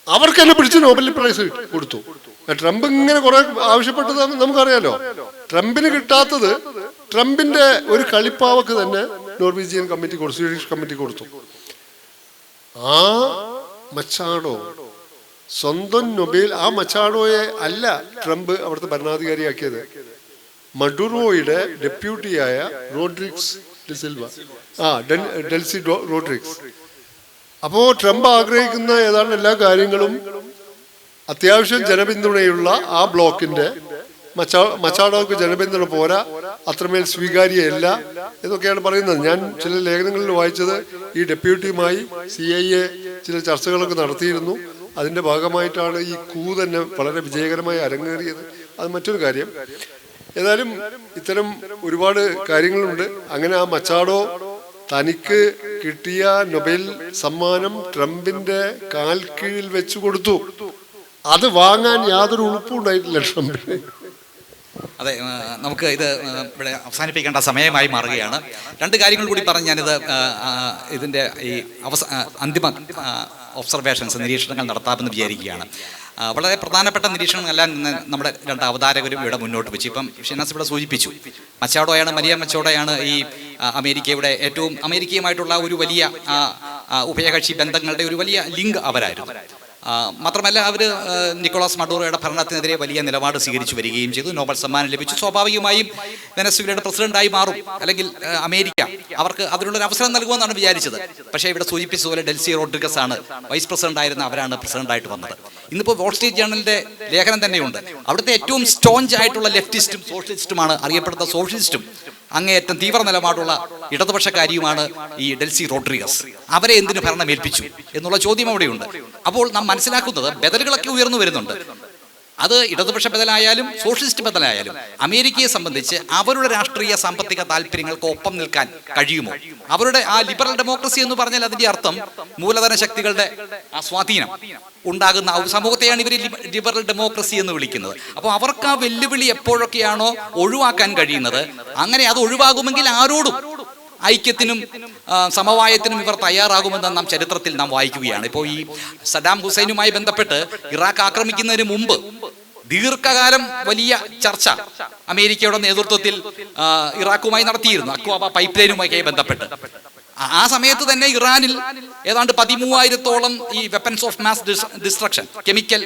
അവർക്ക് തന്നെ പിടിച്ച് നൊബേൽ പ്രൈസ് കൊടുത്തു. ട്രംപ് ഇങ്ങനെ കുറെ ആവശ്യപ്പെട്ടത് നമുക്കറിയാലോ. ട്രംപിന് കിട്ടാത്തത് ട്രംപിന്റെ ഒരു കളിപ്പാവക്ക് തന്നെ നോർവീജിയൻ കമ്മിറ്റി കൊടുത്തു, സ്വീഡിഷ് കമ്മിറ്റി കൊടുത്തു. ആ മച്ചാഡോ സ്വന്തം നൊബേൽ, ആ മച്ചാഡോയെ അല്ല ട്രംപ് അവിടുത്തെ ഭരണാധികാരിയാക്കിയത്, മഡുറോയുടെ ഡെപ്യൂട്ടിയായ റോഡ്രിക്സ് ഡിസിൽവ, ഡെൽസി റോഡ്രിക്സ്. അപ്പോ ട്രംപ് ആഗ്രഹിക്കുന്ന ഏതാണ്ട് എല്ലാ കാര്യങ്ങളും അത്യാവശ്യം ജനപിന്തുണയുള്ള ആ ബ്ലോക്കിന്റെ മച്ചാഡോക്ക് ജനപിന്തുണ പോരാ, അത്രമേൽ സ്വീകാര്യയല്ല എന്നൊക്കെയാണ് പറയുന്നത്. ഞാൻ ചില ലേഖനങ്ങളിൽ വായിച്ചത് ഈ ഡെപ്യൂട്ടിയുമായി CIA ചില ചർച്ചകളൊക്കെ നടത്തിയിരുന്നു. അതിന്റെ ഭാഗമായിട്ടാണ് ഈ തന്നെ വളരെ വിജയകരമായി അരങ്ങേറിയത്. അത് മറ്റൊരു കാര്യം. ഏതായാലും ഇത്തരം ഒരുപാട് കാര്യങ്ങളുണ്ട്. അങ്ങനെ ആ മച്ചാഡോ തനിക്ക് കിട്ടിയ നൊബേൽ സമ്മാനം ട്രംപിന്റെ കാൽ കീഴിൽ വെച്ചു കൊടുത്തു. അത് വാങ്ങാൻ യാതൊരു ഉളുപ്പും ഉണ്ടായിട്ടില്ല ട്രംപിന്. അതെ, നമുക്ക് ഇത് ഇവിടെ അവസാനിപ്പിക്കേണ്ട സമയമായി മാറുകയാണ്. രണ്ട് കാര്യങ്ങൾ കൂടി പറഞ്ഞ് ഞാനിത് ഇതിൻ്റെ ഈ അന്തിമ ഒബ്സർവേഷൻസ്, നിരീക്ഷണങ്ങൾ നടത്താമെന്ന് വിചാരിക്കുകയാണ്. വളരെ പ്രധാനപ്പെട്ട നിരീക്ഷണങ്ങളെല്ലാം നമ്മുടെ രണ്ട് അവതാരകരും ഇവിടെ മുന്നോട്ട് വെച്ചു. ഇപ്പം ഷിനാസ് ഇവിടെ സൂചിപ്പിച്ചു, മച്ചാഡോയാണ്, മരിയ മച്ചാഡോയാണ് ഈ അമേരിക്കയുടെ ഏറ്റവും അമേരിക്കയുമായിട്ടുള്ള ഒരു വലിയ ഉഭയകക്ഷി ബന്ധങ്ങളുടെ ഒരു വലിയ ലിങ്ക് അവരായിരുന്നു. മാത്രമല്ല അവർ നിക്കോളാസ് മഡൂറോയുടെ ഭരണത്തിനെതിരെ വലിയ നിലപാട് സ്വീകരിച്ചു വരികയും ചെയ്തു. നോബൽ സമ്മാനം ലഭിച്ചു. സ്വാഭാവികമായും വെനസ്വേലയുടെ പ്രസിഡന്റായി മാറും, അല്ലെങ്കിൽ അമേരിക്ക അവർക്ക് അതിനുള്ളൊരു അവസരം നൽകുമെന്നാണ് വിചാരിച്ചത്. പക്ഷേ ഇവിടെ സൂചിപ്പിച്ചതുപോലെ ഡെൽസി റോഡ്രിഗസ് ആണ് വൈസ് പ്രസിഡന്റ് ആയിരുന്ന, അവരാണ് പ്രസിഡന്റായിട്ട് വന്നത്. ഇന്നിപ്പോൾ വാൾ സ്ട്രീറ്റ് ജേർണലിന്റെ ലേഖനം തന്നെയുണ്ട്. അവിടുത്തെ ഏറ്റവും സ്റ്റോഞ്ച് ആയിട്ടുള്ള ലെഫ്റ്റിസ്റ്റും സോഷ്യലിസ്റ്റുമാണ്, അറിയപ്പെടുന്ന സോഷ്യലിസ്റ്റും അങ്ങേയറ്റം തീവ്ര നിലപാടുള്ള ഇടതുപക്ഷക്കാരിയുമാണ് ഈ ഡെൽസി റോഡ്രിഗസ്. അവരെ എന്തിനു ഭരണം ഏൽപ്പിച്ചു എന്നുള്ള ചോദ്യം അവിടെയുണ്ട്. അപ്പോൾ നാം മനസ്സിലാക്കുന്നത് ബദലുകളൊക്കെ ഉയർന്നു വരുന്നുണ്ട്. അത് ഇടതുപക്ഷ ബദലായാലും സോഷ്യലിസ്റ്റ് ബദലായാലും അമേരിക്കയെ സംബന്ധിച്ച് അവരുടെ രാഷ്ട്രീയ സാമ്പത്തിക താല്പര്യങ്ങൾക്ക് ഒപ്പം നിൽക്കാൻ കഴിയുമോ? അവരുടെ ആ ലിബറൽ ഡെമോക്രസി എന്ന് പറഞ്ഞാൽ അതിന്റെ അർത്ഥം മൂലധന ശക്തികളുടെ ആ സ്വാധീനം ഉണ്ടാകുന്ന സമൂഹത്തെയാണ് ഇവർ ലിബറൽ ഡെമോക്രസി എന്ന് വിളിക്കുന്നത്. അപ്പോൾ അവർക്ക് ആ വെല്ലുവിളി എപ്പോഴൊക്കെയാണോ ഒഴിവാക്കാൻ കഴിയുന്നത്, അങ്ങനെ അത് ഒഴിവാകുമെങ്കിൽ ആരോടും ഐക്യത്തിനും സമവായത്തിനും ഇവർ തയ്യാറാകുമെന്ന് നാം ചരിത്രത്തിൽ നാം വായിക്കുകയാണ്. ഇപ്പോൾ ഈ സദ്ദാം ഹുസൈനുമായി ബന്ധപ്പെട്ട് ഇറാഖ് ആക്രമിക്കുന്നതിന് മുമ്പ് ദീർഘകാലം വലിയ ചർച്ച അമേരിക്കയുടെ നേതൃത്വത്തിൽ ഇറാഖുമായി നടത്തിയിരുന്നു, അക്വാബ പൈപ്പ് ലൈനുമായി ബന്ധപ്പെട്ട്. ആ സമയത്ത് തന്നെ ഇറാനിൽ ഏതാണ്ട് 13,000-ഓളം ഈ weapons of mass destruction, chemical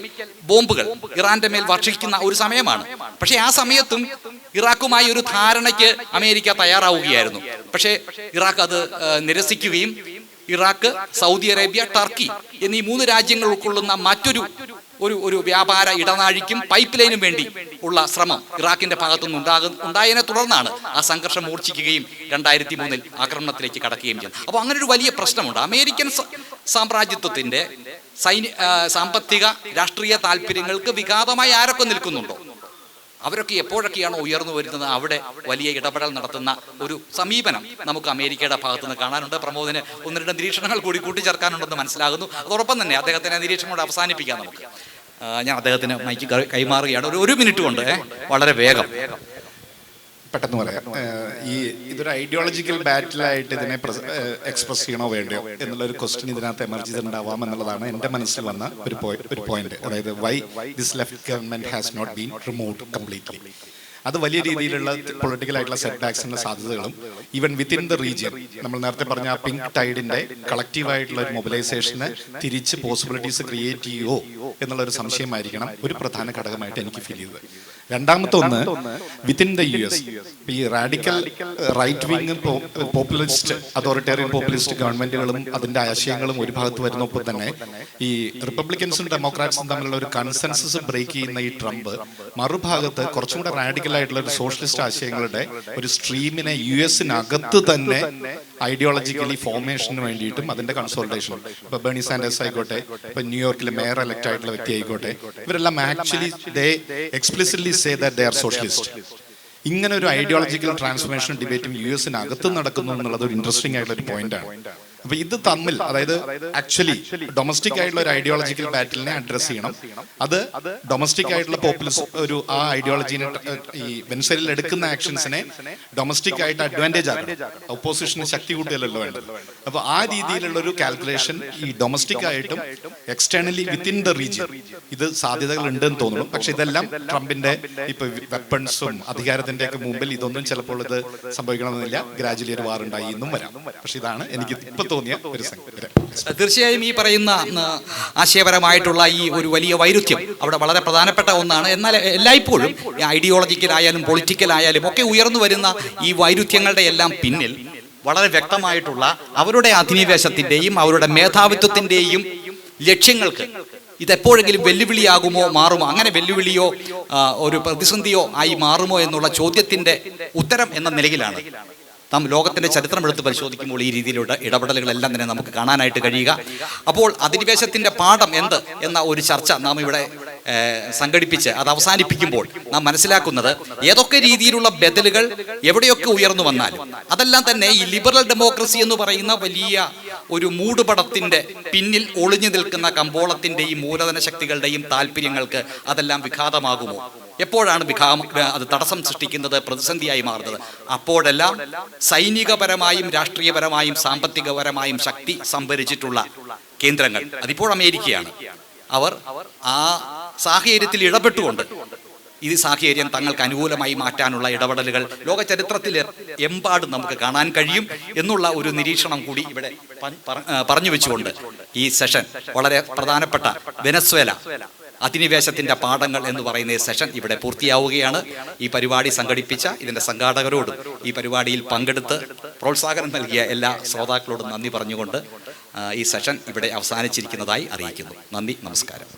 ബോംബുകൾ ഇറാന്റെ മേൽ വർഷിക്കുന്ന ഒരു സമയമാണ്. പക്ഷേ ആ സമയത്തും ഇറാഖുമായി ഒരു ധാരണയ്ക്ക് അമേരിക്ക തയ്യാറാവുകയായിരുന്നു. പക്ഷേ ഇറാഖ് അത് നിരസിക്കുകയും ഇറാഖ്, സൗദി അറേബ്യ, ടർക്കി എന്നീ 3 രാജ്യങ്ങൾ ഉൾക്കൊള്ളുന്ന മറ്റൊരു ഒരു വ്യാപാര ഇടനാഴിക്കും പൈപ്പ് ലൈനും വേണ്ടി ഉള്ള ശ്രമം ഇറാഖിന്റെ ഭാഗത്തുനിന്ന് ഉണ്ടായതിനെ തുടർന്നാണ് ആ സംഘർഷം മൂർച്ഛിക്കുകയും 2003 ആക്രമണത്തിലേക്ക് കടക്കുകയും ചെയ്തത്. അപ്പോൾ അങ്ങനെ ഒരു വലിയ പ്രശ്നമുണ്ട്. അമേരിക്കൻ സാമ്രാജ്യത്വത്തിന്റെ സാമ്പത്തിക രാഷ്ട്രീയ താല്പര്യങ്ങൾക്ക് വിഘാതമായി ആരൊക്കെ നിൽക്കുന്നുണ്ടോ അവരൊക്കെ എപ്പോഴൊക്കെയാണോ ഉയർന്നു വരുന്നത് അവിടെ വലിയ ഇടപെടൽ നടത്തുന്ന ഒരു സമീപനം നമുക്ക് അമേരിക്കയുടെ ഭാഗത്തുനിന്ന് കാണാനുണ്ട്. പ്രമോദിന് 1-2 നിരീക്ഷണങ്ങൾ കൂടി കൂട്ടിച്ചേർക്കാനുണ്ടെന്ന് മനസ്സിലാകുന്നു. അതോടൊപ്പം തന്നെ അദ്ദേഹത്തിന്റെ നിരീക്ഷണം അവസാനിപ്പിക്കാം നമുക്ക്. ഞാൻ അദ്ദേഹത്തിന് മൈക്ക് കൈമാറുകയാണ്. ഒരു മിനിറ്റ് കൊണ്ട് വളരെ വേഗം പെട്ടെന്ന് പറയാം. ഇതൊരു ഐഡിയോളജിക്കൽ ബാറ്റിലായിട്ട് ഇതിനെ എക്സ്പ്രസ് ചെയ്യണോ വേണ്ടയോ എന്നുള്ളൊരു ക്വസ്റ്റ്യൻ ഇതിനകത്ത് എമർജ് ചെയ്തിട്ടുണ്ടാവാം എന്നുള്ളതാണ് എൻ്റെ മനസ്സിൽ വന്ന ഒരു പോയിന്റ്. അതായത് why this left government has not been removed completely. അത് വലിയ രീതിയിലുള്ള പൊളിറ്റിക്കൽ ആയിട്ടുള്ള സെറ്റ് ബാക്സിന്റെ സാധ്യതകളും ഈവൻ വിത്തിൻ ദ റീജിയൻ, നമ്മൾ നേരത്തെ പറഞ്ഞ ആ പിങ്ക് ടൈഡിന്റെ കളക്റ്റീവ് ആയിട്ടുള്ള ഒരു മൊബിലൈസേഷന് തിരിച്ച് പോസിബിലിറ്റീസ് ക്രിയേറ്റ് ചെയ്യുമോ എന്നുള്ള ഒരു സംശയമായിരിക്കണം ഒരു പ്രധാന ഘടകമായിട്ട് എനിക്ക് ഫീൽ ചെയ്തത്. രണ്ടാമത്തെ ഒന്ന്, വിത്തിൻ ദ US ഈ radical right wing populist authoritarian populist ഗവൺമെന്റുകളും അതിന്റെ ആശയങ്ങളും ഒരു ഭാഗത്ത് വരുന്നപ്പോൾ തന്നെ ഈ റിപ്പബ്ലിക്കൻസും ഡെമോക്രാറ്റ്സും തമ്മിലുള്ള ഒരു കൺസെൻസസ് ബ്രേക്ക് ചെയ്യുന്ന ഈ ട്രംപ് മറുഭാഗത്ത് കുറച്ചും കൂടെ റാഡിക്കൽ ആയിട്ടുള്ള ഒരു സോഷ്യലിസ്റ്റ് ആശയങ്ങളുടെ ഒരു സ്ട്രീമിനെ US-നകത്ത് തന്നെ ഐഡിയോളജിക്കലി ഫോർമേഷന് വേണ്ടിയിട്ടും അതിന്റെ കൺസോൾട്ടേഷൻ, ഇപ്പൊ ബേണി സാൻഡേഴ്സ് ആയിക്കോട്ടെ, ഇപ്പൊ ന്യൂയോർക്കിലെ മേയർ എലക്ട് ആയിട്ടുള്ള വ്യക്തി ആയിക്കോട്ടെ, ഇവരെല്ലാം actually they explicitly say that they are socialist. ഇങ്ങനെ ഒരു ഐഡിയോളജിക്കൽ ട്രാൻസ്ഫോർമേഷൻ ഡിബേറ്റും US-നകത്ത് നടക്കുന്നു എന്നുള്ളത് ഒരു ഇൻട്രസ്റ്റിംഗ് ആയിട്ടുള്ള ഒരു പോയിന്റാണ്. അപ്പൊ ഇത് തമ്മിൽ, അതായത് ആക്ച്വലി ഡൊമസ്റ്റിക് ആയിട്ടുള്ള ഒരു ഐഡിയോളജിക്കൽ ബാറ്റിലിനെ അഡ്രസ് ചെയ്യണം. അത് ഡൊമസ്റ്റിക് ആയിട്ടുള്ള പോപ്പുലിസം ഒരു ആ ഐഡിയോളജിനെ ഈ വെനസ്വേലയിൽ എടുക്കുന്ന ആക്ഷൻസിനെ ഡൊമസ്റ്റിക് ആയിട്ട് അഡ്വാൻറ്റേജ് ആക്കണം. ഒപ്പോസിഷന് ശക്തി കൂട്ടിയല്ലോ വേണ്ടത്. അപ്പൊ ആ രീതിയിലുള്ള ഒരു കാൽക്കുലേഷൻ ഈ ഡൊമസ്റ്റിക് ആയിട്ടും എക്സ്റ്റേണലി വിത്തിൻ ദ റീജിയൻ ഇത് സാധ്യതകൾ ഉണ്ടെന്ന് തോന്നുന്നു. പക്ഷെ ഇതെല്ലാം ട്രംപിന്റെ ഇപ്പൊ വെപ്പൺസും അധികാരത്തിന്റെ ഒക്കെ മുമ്പിൽ ഇതൊന്നും ചിലപ്പോൾ ഇത് സംഭവിക്കണമെന്നില്ല. ഗ്രാജുവലി ഒരു വാർ ഉണ്ടായി എന്നും വരാം. പക്ഷെ ഇതാണ് എനിക്ക് ഇപ്പൊ തോന്നിയ ഒരു സംഗതി. തീർച്ചയായും ഈ പറയുന്ന ആശയപരമായിട്ടുള്ള ഈ ഒരു വലിയ വൈരുദ്ധ്യം അവിടെ വളരെ പ്രധാനപ്പെട്ട ഒന്നാണ്. എന്നാൽ എല്ലായ്പ്പോഴും ഐഡിയോളജിക്കലായാലും പൊളിറ്റിക്കലായാലും ഒക്കെ ഉയർന്നു വരുന്ന ഈ വൈരുദ്ധ്യങ്ങളുടെ എല്ലാം പിന്നിൽ വളരെ വ്യക്തമായിട്ടുള്ള അവരുടെ അധിനിവേശത്തിന്റെയും അവരുടെ മേധാവിത്വത്തിന്റെയും ലക്ഷ്യങ്ങൾക്ക് ഇതെപ്പോഴെങ്കിലും വെല്ലുവിളിയാകുമോ, മാറുമോ, അങ്ങനെ വെല്ലുവിളിയോ ഒരു പ്രതിസന്ധിയോ ആയി മാറുമോ എന്നുള്ള ചോദ്യത്തിന്റെ ഉത്തരം എന്ന നിലയിലാണ് നാം ലോകത്തിന്റെ ചരിത്രം എടുത്ത് പരിശോധിക്കുമ്പോൾ ഈ രീതിയിലുള്ള ഇടപെടലുകളെല്ലാം തന്നെ നമുക്ക് കാണാനായിട്ട് കഴിയുക. അപ്പോൾ അധിനിവേശത്തിന്റെ പാഠം എന്ത് എന്ന ഒരു ചർച്ച നാം ഇവിടെ സംഘടിപ്പിച്ച് അത് അവസാനിപ്പിക്കുമ്പോൾ നാം മനസ്സിലാക്കുന്നത് ഏതൊക്കെ രീതിയിലുള്ള ബദലുകൾ എവിടെയൊക്കെ ഉയർന്നു വന്നാലും അതെല്ലാം തന്നെ ഈ ലിബറൽ ഡെമോക്രസി എന്ന് പറയുന്ന വലിയ ഒരു മൂടുപടത്തിന്റെ പിന്നിൽ ഒളിഞ്ഞു നിൽക്കുന്ന കമ്പോളത്തിന്റെയും മൂലധന ശക്തികളുടെയും താല്പര്യങ്ങൾക്ക് അതെല്ലാം വിഘാതമാകുമോ? എപ്പോഴാണ് അത് തടസ്സം സൃഷ്ടിക്കുന്നത്, പ്രതിസന്ധിയായി മാറുന്നത്? അപ്പോഴെല്ലാം സൈനികപരമായും രാഷ്ട്രീയപരമായും സാമ്പത്തികപരമായും ശക്തി സംഭരിച്ചിട്ടുള്ള കേന്ദ്രങ്ങൾ, അതിപ്പോൾ അമേരിക്കയാണ്, അവർ ആ സാഹചര്യത്തിൽ ഇടപെട്ടുകൊണ്ട് ഈ സാഹചര്യം തങ്ങൾക്ക് അനുകൂലമായി മാറ്റാനുള്ള ഇടപെടലുകൾ ലോക ചരിത്രത്തിൽ എമ്പാടും നമുക്ക് കാണാൻ കഴിയും എന്നുള്ള ഒരു നിരീക്ഷണം കൂടി ഇവിടെ പറഞ്ഞു വെച്ചുകൊണ്ട് ഈ സെഷൻ വളരെ പ്രധാനപ്പെട്ട വെനസ്വേല അധിനിവേശത്തിന്റെ പാഠങ്ങൾ എന്ന് പറയുന്ന ഈ സെഷൻ ഇവിടെ പൂർത്തിയാവുകയാണ്. ഈ പരിപാടി സംഘടിപ്പിച്ച ഇതിന്റെ സംഘാടകരോടും ഈ പരിപാടിയിൽ പങ്കെടുത്ത് പ്രോത്സാഹനം നൽകിയ എല്ലാ ശ്രോതാക്കളോടും നന്ദി പറഞ്ഞുകൊണ്ട് ഈ സെഷൻ ഇവിടെ അവസാനിച്ചിരിക്കുന്നതായി അറിയിക്കുന്നു. നന്ദി, നമസ്കാരം.